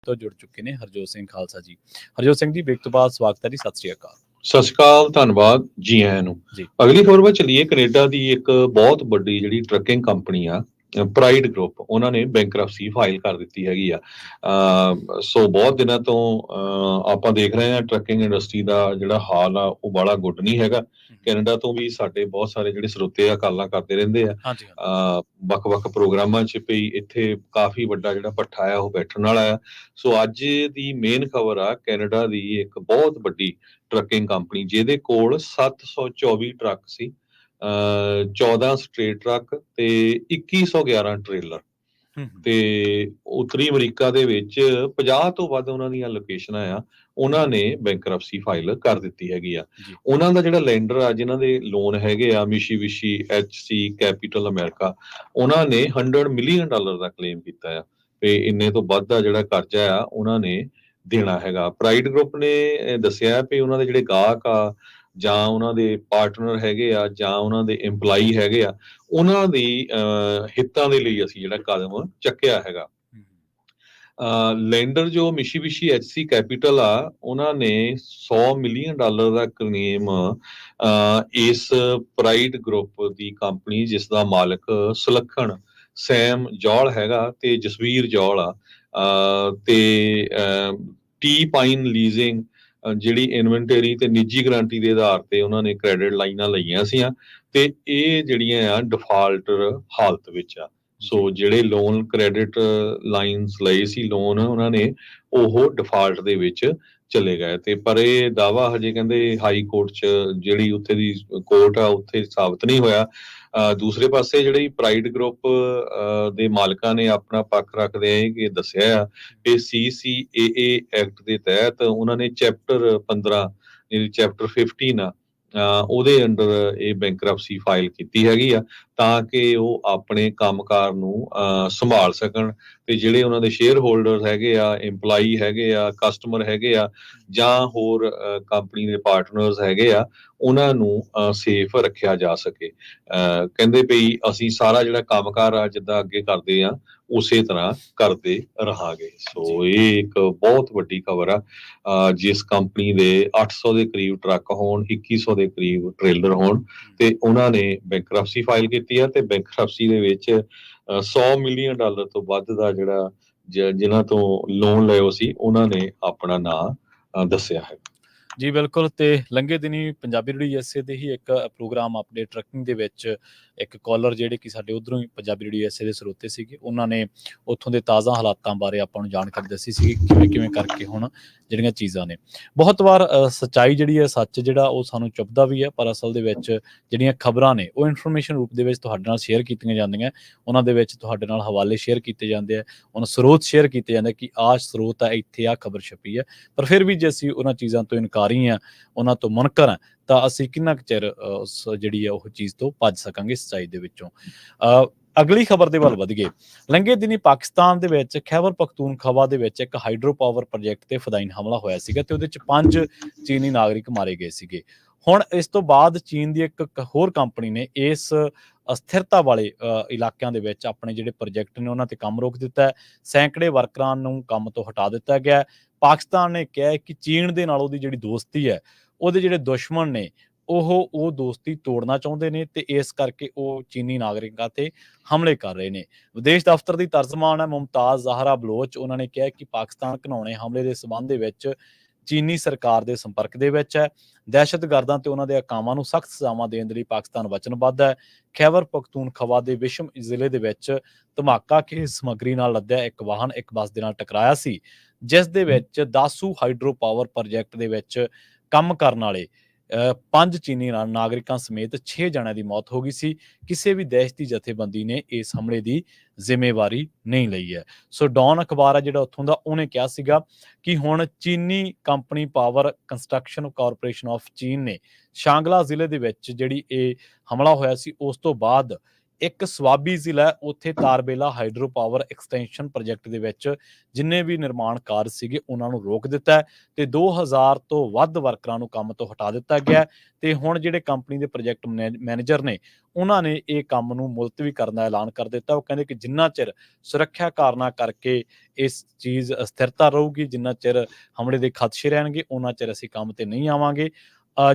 ਤੋਂ ਜੁੜ ਚੁੱਕੇ ਨੇ ਹਰਜੋਤ ਸਿੰਘ ਖਾਲਸਾ ਜੀ। ਹਰਜੋਤ ਸਿੰਘ ਜੀ, ਬ੍ਰੇਕ ਤੋਂ ਬਾਅਦ ਸਵਾਗਤ ਹੈ ਜੀ, ਸਤਿ ਸ੍ਰੀ ਅਕਾਲ। ਸਤਿ ਸ਼੍ਰੀ ਅਕਾਲ, ਧੰਨਵਾਦ ਜੀ ਆਇਆਂ ਨੂੰ। ਜੀ। ਅਗਲੀ ਖਬਰ ਵੱਲ ਚੱਲੀਏ। ਕੈਨੇਡਾ ਦੀ ਇੱਕ ਬਹੁਤ ਵੱਡੀ ਜਿਹੜੀ ਟਰੱਕਿੰਗ ਕੰਪਨੀ ਆ, ਪ੍ਰਾਈਡ ਗਰੁੱਪ, ਉਹਨਾਂ ਨੇ ਬੈਂਕਰਪਸੀ ਫਾਈਲ ਕਰ ਦਿੱਤੀ ਹੈਗੀ ਆ। ਸੋ ਬਹੁਤ ਦਿਨਾਂ ਤੋਂ ਆਪਾਂ ਦੇਖ ਰਹੇ ਹਾਂ ਟਰੱਕਿੰਗ ਇੰਡਸਟਰੀ ਦਾ ਜਿਹੜਾ ਹਾਲ ਆ ਉਹ ਬੜਾ ਗੁੱਡ ਨਹੀਂ ਹੈਗਾ। ਕੈਨੇਡਾ ਤੋਂ ਵੀ ਸਾਡੇ ਬਹੁਤ ਸਾਰੇ ਜਿਹੜੇ ਸਰੋਤੇ ਆ ਕਾਲਾਂ ਕਰਦੇ ਰਹਿੰਦੇ ਆ ਹਾਂਜੀ। ਵੱਖ-ਵੱਖ ਪ੍ਰੋਗਰਾਮਾਂ 'ਚ ਵੀ ਇੱਥੇ ਕਾਫੀ ਵੱਡਾ ਜਿਹੜਾ ਭੱਠਾ ਆ ਉਹ ਬੈਠਣ ਵਾਲਾ ਆ। ਸੋ ਅੱਜ ਦੀ ਮੇਨ ਖਬਰ ਆ ਕੈਨੇਡਾ ਦੀ ਇੱਕ ਬਹੁਤ ਵੱਡੀ ਟਰੱਕਿੰਗ ਕੰਪਨੀ ਜਿਹਦੇ ਕੋਲ 724 ਟਰੱਕ ਸੀ, 14 ਸਟ੍ਰੇਟ ਟਰੱਕ ਤੇ 2111 ਟ੍ਰੇਲਰ, ਤੇ ਉੱਤਰੀ ਅਮਰੀਕਾ ਦੇ ਵਿੱਚ 50 ਤੋਂ ਵੱਧ ਉਹਨਾਂ ਦੀਆਂ ਲੋਕੇਸ਼ਨਾਂ ਆ। ਉਹਨਾਂ ਨੇ ਬੈਂਕਰਪਸੀ ਫਾਈਲ ਕਰ ਦਿੱਤੀ ਹੈਗੀ ਆ। ਉਹਨਾਂ ਦਾ ਜਿਹੜਾ ਲੈਂਡਰ ਆ, ਜਿਨ੍ਹਾਂ ਦੇ ਲੋਨ ਹੈਗੇ ਆ, ਮਿਸ਼ੀਬਿਸ਼ੀ HC ਕੈਪੀਟਲ ਅਮਰੀਕਾ, ਉਹਨਾਂ ਨੇ $100 ਮਿਲੀਅਨ ਦਾ ਕਲੇਮ ਕੀਤਾ ਆ ਤੇ ਇੰਨੇ ਤੋਂ ਵੱਧ ਦਾ ਜਿਹੜਾ ਕਰਜ਼ਾ ਆ ਉਹਨਾਂ ਨੇ ਦੇਣਾ ਹੈਗਾ। ਪ੍ਰਾਈਡ ਗਰੁੱਪ ਨੇ ਦੱਸਿਆ ਵੀ ਉਹਨਾਂ ਦੇ ਜਿਹੜੇ ਗਾਹਕ ਆ ਜਾਂ ਉਹਨਾਂ ਦੇ ਪਾਰਟਨਰ ਹੈਗੇ ਆ ਜਾਂ ਉਹਨਾਂ ਦੇ EMPLOYEE ਹੈਗੇ ਆ, ਉਹਨਾਂ ਦੀ ਹਿੱਤਾਂ ਦੇ ਲਈ ਅਸੀਂ ਜਿਹੜਾ ਕਦਮ ਚੱਕਿਆ ਹੈਗਾ। ਲੈਂਡਰ ਜੋ ਮਿਸ਼ੀਬਿਸ਼ੀ HC ਕੈਪੀਟਲ ਆ, ਉਹਨਾਂ ਨੇ $100 ਮਿਲੀਅਨ ਦਾ ਕਲੇਮ ਇਸ ਪ੍ਰਾਈਡ ਗਰੁੱਪ ਦੀ ਕੰਪਨੀ, ਜਿਸ ਦਾ ਮਾਲਕ ਸੁਲੱਖਣ ਸੈਮ ਜੌਲ ਹੈਗਾ ਤੇ ਜਸਵੀਰ ਜੌਲ ਆ, ਤੇ ਟੀ ਪਾਈਨ ਲੀਜ਼ਿੰਗ ਜਿਹੜੀ ਇਨਵੈਂਟਰੀ ਤੇ ਨਿੱਜੀ ਗਰੰਟੀ ਦੇ ਆਧਾਰ ਤੇ ਉਹਨਾਂ ਨੇ ਕ੍ਰੈਡਿਟ ਲਾਈਨਾਂ ਲਈਆਂ ਸੀਆਂ ਤੇ ਇਹ ਜਿਹੜੀਆਂ ਆ ਡਿਫਾਲਟ ਹਾਲਤ ਵਿੱਚ ਆ। ਸੋ ਜਿਹੜੇ ਲੋਨ ਕ੍ਰੈਡਿਟ ਲਾਈਨਸ ਲਏ ਸੀ ਲੋਨ, ਉਹਨਾਂ ਨੇ ਉਹ ਡਿਫਾਲਟ ਦੇ ਵਿੱਚ ਚਲੇ ਗਏ। ਤੇ ਪਰ ਇਹ ਦਾਵਾ ਹਜੇ ਕਹਿੰਦੇ ਹਾਈ ਕੋਰਟ 'ਚ ਜਿਹੜੀ ਉੱਥੇ ਦੀ ਕੋਰਟ ਆ ਉੱਥੇ ਸਾਬਤ ਨਹੀਂ ਹੋਇਆ। ਦੂਸਰੇ ਪਾਸੇ ਜਿਹੜੀ ਪ੍ਰਾਈਡ ਗਰੁੱਪ ਦੇ ਮਾਲਕਾਂ ਨੇ ਆਪਣਾ ਪੱਖ ਰੱਖਦੇ ਆ ਕਿ ਦੱਸਿਆ ਆ ਕਿ CCAA ਐਕਟ ਦੇ ਤਹਿਤ ਉਹਨਾਂ ਨੇ ਚੈਪਟਰ 15 ਜਿਹੜੀ ਚੈਪਟਰ 15 ਆ ਉਹਦੇ ਅੰਡਰ ਇਹ ਬੈਂਕਰਪਸੀ ਫਾਈਲ ਕੀਤੀ ਹੈਗੀ ਆ ਤਾਂ ਕਿ ਉਹ ਆਪਣੇ ਕੰਮਕਾਰ ਨੂੰ ਸੰਭਾਲ ਸਕਣ ਤੇ ਜਿਹੜੇ ਉਹਨਾਂ ਦੇ ਸ਼ੇਅਰ ਹੋਲਡਰ ਹੈਗੇ ਆ, EMPLOYEE ਹੈਗੇ ਆ, ਕਸਟਮਰ ਹੈਗੇ ਆ ਜਾਂ ਹੋਰ ਕੰਪਨੀ ਦੇ ਪਾਰਟਨਰਸ ਹੈਗੇ ਆ, ਉਹਨਾਂ ਨੂੰ ਸੇਫ ਰੱਖਿਆ ਜਾ ਸਕੇ। ਕਹਿੰਦੇ ਵੀ ਅਸੀਂ ਸਾਰਾ ਜਿਹੜਾ ਕੰਮਕਾਰ ਆ ਜਿੱਦਾਂ ਅੱਗੇ ਕਰਦੇ ਆ ਉਸੇ ਤਰ੍ਹਾਂ ਕਰਦੇ ਰਹਾਂਗੇ। ਸੋ ਇਹ ਇੱਕ ਬਹੁਤ ਵੱਡੀ ਖਬਰ ਆ। ਜਿਸ ਕੰਪਨੀ ਦੇ 800 ਦੇ ਕਰੀਬ ਟਰੱਕ ਹੋਣ, 2100 ਦੇ ਕਰੀਬ ਟ੍ਰੇਲਰ ਹੋਣ, ਤੇ ਉਹਨਾਂ ਨੇ ਬੈਂਕਰਪਸੀ ਫਾਈਲ ਕੀਤੀ ਆ ਤੇ ਬੈਂਕਰਪਸੀ ਦੇ ਵਿੱਚ $100 ਮਿਲੀਅਨ ਤੋਂ ਵੱਧ ਦਾ ਜਿਹੜਾ ਜਿਨ੍ਹਾਂ ਤੋਂ ਲੋਨ ਲਿਓ ਸੀ ਉਹਨਾਂ ਨੇ ਆਪਣਾ ਨਾਂ ਦੱਸਿਆ ਹੈ। ਜੀ ਬਿਲਕੁਲ। ਤੇ ਲੰਘੇ ਦਿਨੀ ਪੰਜਾਬੀ ਰੇਡੀਓ USA ਦੇ ਹੀ ਇੱਕ ਪ੍ਰੋਗਰਾਮ ਆਪਣੇ ਟਰੱਕਿੰਗ ਦੇ ਵਿੱਚ ਇੱਕ ਕਾਲਰ ਜਿਹੜੇ ਕਿ ਸਾਡੇ ਉੱਧਰੋਂ ਹੀ ਪੰਜਾਬੀ ਰੇਡੀਓ USA ਦੇ ਸਰੋਤੇ ਸੀਗੇ, ਉਹਨਾਂ ਨੇ ਉੱਥੋਂ ਦੇ ਤਾਜ਼ਾ ਹਾਲਾਤਾਂ ਬਾਰੇ ਆਪਾਂ ਨੂੰ ਜਾਣਕਾਰੀ ਦੱਸੀ ਸੀ ਕਿਵੇਂ ਕਿਵੇਂ ਕਰਕੇ ਹੁਣ ਜਿਹੜੀਆਂ ਚੀਜ਼ਾਂ ਨੇ। ਬਹੁਤ ਵਾਰ ਸੱਚਾਈ ਜਿਹੜੀ ਹੈ, ਸੱਚ ਜਿਹੜਾ ਉਹ ਸਾਨੂੰ ਚੁੱਭਦਾ ਵੀ ਹੈ, ਪਰ ਅਸਲ ਦੇ ਵਿੱਚ ਜਿਹੜੀਆਂ ਖਬਰਾਂ ਨੇ ਉਹ ਇਨਫੋਰਮੇਸ਼ਨ ਰੂਪ ਦੇ ਵਿੱਚ ਤੁਹਾਡੇ ਨਾਲ ਸ਼ੇਅਰ ਕੀਤੀਆਂ ਜਾਂਦੀਆਂ। ਉਹਨਾਂ ਦੇ ਵਿੱਚ ਤੁਹਾਡੇ ਨਾਲ ਹਵਾਲੇ ਸ਼ੇਅਰ ਕੀਤੇ ਜਾਂਦੇ ਆ, ਉਹਨਾਂ ਸਰੋਤ ਸ਼ੇਅਰ ਕੀਤੇ ਜਾਂਦੇ ਕਿ ਆਹ ਸਰੋਤ ਹੈ, ਇੱਥੇ ਆਹ ਖਬਰ ਛਪੀ ਹੈ। ਪਰ ਫਿਰ ਵੀ ਜੇ ਅਸੀਂ ਉਹਨਾਂ ਚੀਜ਼ਾਂ ਤੋਂ ਇਨਕਾਰੀ ਹਾਂ, ਉਹਨਾਂ ਤੋਂ ਮੁਨਕਰ ਹਾਂ, ਤਾਂ ਅਸੀਂ ਕਿੰਨਾ ਕੁ ਚਿਰ ਉਸ ਜਿਹੜੀ ਹੈ ਉਹ ਚੀਜ਼ ਤੋਂ ਭੱਜ ਸਕਾਂਗੇ ਸੱਚਾਈ ਦੇ ਵਿੱਚੋਂ। ਅਗਲੀ ਖਬਰ ਦੇ ਵੱਲ ਵਧੀਏ। ਲੰਘੇ ਦਿਨੀ ਪਾਕਿਸਤਾਨ ਦੇ ਵਿੱਚ ਖੈਬਰ ਪਖਤੂਨਖਵਾ ਦੇ ਵਿੱਚ ਇੱਕ ਹਾਈਡਰੋ ਪਾਵਰ ਪ੍ਰੋਜੈਕਟ ਤੇ ਫਦਾਈਨ ਹਮਲਾ ਹੋਇਆ ਸੀਗਾ ਤੇ ਉਹਦੇ ਚ 5 ਚੀਨੀ ਨਾਗਰਿਕ ਮਾਰੇ ਗਏ ਸੀਗੇ। ਹੁਣ ਇਸ ਤੋਂ ਬਾਅਦ ਚੀਨ ਦੀ ਇੱਕ ਹੋਰ ਕੰਪਨੀ ਨੇ ਇਸ ਅਸਥਿਰਤਾ ਵਾਲੇ ਇਲਾਕਿਆਂ ਦੇ ਵਿੱਚ ਆਪਣੇ ਜਿਹੜੇ ਪ੍ਰੋਜੈਕਟ ਨੇ ਉਹਨਾਂ ਤੇ ਕੰਮ ਰੋਕ ਦਿੱਤਾ ਹੈ। ਸੈਂਕੜੇ ਵਰਕਰਾਂ ਨੂੰ ਕੰਮ ਤੋਂ ਹਟਾ ਦਿੱਤਾ ਗਿਆ। ਪਾਕਿਸਤਾਨ ਨੇ ਕਿਹਾ ਕਿ ਚੀਨ ਦੇ ਨਾਲ ਉਹਦੀ ਜਿਹੜੀ ਦੋਸਤੀ ਹੈ, ਉਹਦੇ ਜਿਹੜੇ ਦੁਸ਼ਮਣ ਨੇ ਉਹ ਦੋਸਤੀ ਤੋੜਨਾ ਚਾਹੁੰਦੇ ਨੇ ਤੇ ਇਸ ਕਰਕੇ ਉਹ ਚੀਨੀ ਨਾਗਰਿਕਾਂ ਤੇ ਹਮਲੇ ਕਰ ਰਹੇ ਨੇ। ਵਿਦੇਸ਼ ਦਫ਼ਤਰ ਦੀ ਤਰਜਮਾਨ ਹੈ ਮੁਮਤਾਜ਼ ਜ਼ਾਹਰਾ ਬਲੋਚ, ਉਹਨਾਂ ਨੇ ਕਿਹਾ ਕਿ ਪਾਕਿਸਤਾਨ ਘਿਨਾਉਣੇ ਹਮਲੇ ਦੇ ਸਬੰਧ ਦੇ ਵਿੱਚ ਚੀਨੀ ਸਰਕਾਰ ਦੇ ਸੰਪਰਕ ਦੇ ਵਿੱਚ ਹੈ। ਦਹਿਸ਼ਤਗਰਦਾਂ ਤੇ ਉਹਨਾਂ ਦੇ ਹਕਾਮਾਂ ਨੂੰ ਸਖਤ ਸਜ਼ਾਵਾਂ ਦੇਣ ਦੇ ਲਈ ਪਾਕਿਸਤਾਨ ਵਚਨਬੱਧ ਹੈ। ਖੈਬਰ ਪਖਤੂਨਖਵਾ ਦੇ ਵਿਸ਼ਮ ਜ਼ਿਲ੍ਹੇ ਦੇ ਵਿੱਚ ਧਮਾਕਾ ਕੇ ਸਮੱਗਰੀ ਨਾਲ ਲੱਦਿਆ ਇੱਕ ਵਾਹਨ ਇੱਕ ਬੱਸ ਦੇ ਨਾਲ ਟਕਰਾਇਆ ਸੀ, ਜਿਸ ਦੇ ਵਿੱਚ ਦਾਸੂ ਹਾਈਡਰੋ ਪਾਵਰ ਪ੍ਰੋਜੈਕਟ ਦੇ ਵਿੱਚ ਕੰਮ ਕਰਨ ਵਾਲੇ 5 ਚੀਨੀ ਨਾਗਰਿਕਾਂ ਸਮੇਤ 6 ਜਣਿਆਂ ਦੀ ਮੌਤ ਹੋ ਗਈ ਸੀ। ਕਿਸੇ ਵੀ ਦਹਿਸ਼ਤੀ ਜਥੇਬੰਦੀ ਨੇ ਇਸ ਹਮਲੇ ਦੀ ਜ਼ਿੰਮੇਵਾਰੀ ਨਹੀਂ ਲਈ ਹੈ। ਸੋ ਡੌਨ ਅਖਬਾਰ ਹੈ ਜਿਹੜਾ ਉੱਥੋਂ ਦਾ, ਉਹਨੇ ਕਿਹਾ ਸੀਗਾ ਕਿ ਹੁਣ ਚੀਨੀ company power construction corporation of ਚੀਨ ਨੇ ਸ਼ਾਂਗਲਾ ਜ਼ਿਲ੍ਹੇ ਦੇ ਵਿੱਚ ਜਿਹੜੀ ਇਹ ਹਮਲਾ ਹੋਇਆ ਸੀ ਉਸ ਤੋਂ ਬਾਅਦ ਇੱਕ ਸਵਾਬੀ ਜ਼ਿਲ੍ਹਾ ਹੈ, ਉੱਥੇ ਤਾਰਬੇਲਾ ਹਾਈਡਰੋ ਪਾਵਰ ਐਕਸਟੈਂਸ਼ਨ ਪ੍ਰੋਜੈਕਟ ਦੇ ਵਿੱਚ ਜਿੰਨੇ ਵੀ ਨਿਰਮਾਣ ਕਾਰਜ ਸੀਗੇ ਉਹਨਾਂ ਨੂੰ ਰੋਕ ਦਿੱਤਾ ਹੈ ਤੇ 2000 ਤੋਂ ਵੱਧ ਵਰਕਰਾਂ ਨੂੰ ਕੰਮ ਤੋਂ ਹਟਾ ਦਿੱਤਾ ਗਿਆ ਹੈ। ਤੇ ਹੁਣ ਜਿਹੜੇ ਕੰਪਨੀ ਦੇ ਪ੍ਰੋਜੈਕਟ ਮੈਨੇਜਰ ਨੇ ਉਹਨਾਂ ਨੇ ਇਹ ਕੰਮ ਨੂੰ ਮੁਲਤਵੀ ਕਰਨ ਦਾ ਐਲਾਨ ਕਰ ਦਿੱਤਾ। ਉਹ ਕਹਿੰਦੇ ਕਿ ਜਿੰਨਾ ਚਿਰ ਸੁਰੱਖਿਆ ਕਾਰਨਾਂ ਕਰਕੇ ਇਸ ਚੀਜ਼ ਅਸਥਿਰਤਾ ਰਹੂਗੀ, ਜਿੰਨਾ ਚਿਰ ਹਮਲੇ ਦੇ ਖਦਸ਼ੇ ਰਹਿਣਗੇ, ਉਹਨਾਂ ਚਿਰ ਅਸੀਂ ਕੰਮ ਤੇ ਨਹੀਂ ਆਵਾਂਗੇ।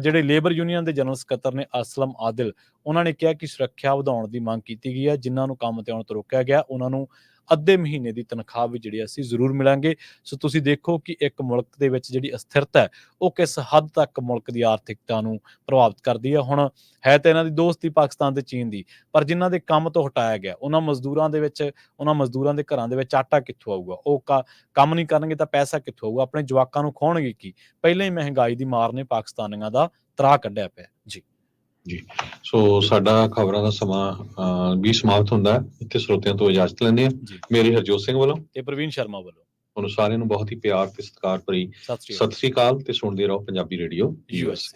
ਜਿਹੜੇ ਲੇਬਰ ਯੂਨੀਅਨ ਦੇ ਜਨਰਲ ਸਕੱਤਰ ਨੇ ਅਸਲਮ ਆਦਿਲ, ਉਹਨਾਂ ਨੇ ਕਿਹਾ ਕਿ ਸੁਰੱਖਿਆ ਵਧਾਉਣ ਦੀ ਮੰਗ ਕੀਤੀ ਗਈ ਹੈ। ਜਿਨ੍ਹਾਂ ਨੂੰ ਕੰਮ ਤੇ ਆਉਣ ਤੋਂ ਰੋਕਿਆ ਗਿਆ ਉਹਨਾਂ ਨੂੰ ਅੱਧੇ ਮਹੀਨੇ ਦੀ ਤਨਖਾਹ ਵੀ ਜਿਹੜੀ ਅਸੀਂ ਜ਼ਰੂਰ ਮਿਲਾਂਗੇ। ਸੋ ਤੁਸੀਂ ਦੇਖੋ ਕਿ ਇੱਕ ਮੁਲਕ ਦੇ ਵਿੱਚ ਜਿਹੜੀ ਅਸਥਿਰਤਾ ਹੈ ਉਹ ਕਿਸ ਹੱਦ ਤੱਕ ਮੁਲਕ ਦੀ ਆਰਥਿਕਤਾ ਨੂੰ ਪ੍ਰਭਾਵਿਤ ਕਰਦੀ ਹੈ। ਹੁਣ ਹੈ ਤਾਂ ਇਹਨਾਂ ਦੀ ਦੋਸਤੀ ਪਾਕਿਸਤਾਨ ਤੇ ਚੀਨ ਦੀ, ਪਰ ਜਿਨ੍ਹਾਂ ਦੇ ਕੰਮ ਤੋਂ ਹਟਾਇਆ ਗਿਆ ਉਹਨਾਂ ਮਜ਼ਦੂਰਾਂ ਦੇ ਘਰਾਂ ਦੇ ਵਿੱਚ ਆਟਾ ਕਿੱਥੋਂ ਆਊਗਾ? ਉਹ ਕੰਮ ਨਹੀਂ ਕਰਨਗੇ ਤਾਂ ਪੈਸਾ ਕਿੱਥੋਂ ਆਊਗਾ? ਆਪਣੇ ਜਵਾਕਾਂ ਨੂੰ ਖਵਾਉਣਗੇ ਕੀ? ਪਹਿਲਾਂ ਹੀ ਮਹਿੰਗਾਈ ਦੀ ਮਾਰ ਨੇ ਪਾਕਿਸਤਾਨੀਆਂ ਦਾ ਤਰਾਹ ਕੱਢਿਆ ਪਿਆ ਜੀ। ਸੋ ਸਾਡਾ ਖਬਰਾਂ ਦਾ ਸਮਾਂ ਵੀ ਸਮਾਪਤ ਹੁੰਦਾ ਹੈ। ਇੱਥੇ ਸਰੋਤਿਆਂ ਤੋਂ ਇਜਾਜ਼ਤ ਲੈਂਦੇ ਹਾਂ। ਮੇਰੇ ਹਰਜੋਤ ਸਿੰਘ ਵੱਲੋਂ ਤੇ ਪ੍ਰਵੀਨ ਸ਼ਰਮਾ ਵੱਲੋਂ ਤੁਹਾਨੂੰ ਸਾਰਿਆਂ ਨੂੰ ਬਹੁਤ ਹੀ ਪਿਆਰ ਤੇ ਸਤਿਕਾਰ ਭਰੀ ਸਤਿ ਸ੍ਰੀ ਅਕਾਲ ਤੇ ਸੁਣਦੇ ਰਹੋ ਪੰਜਾਬੀ ਰੇਡੀਓ USA।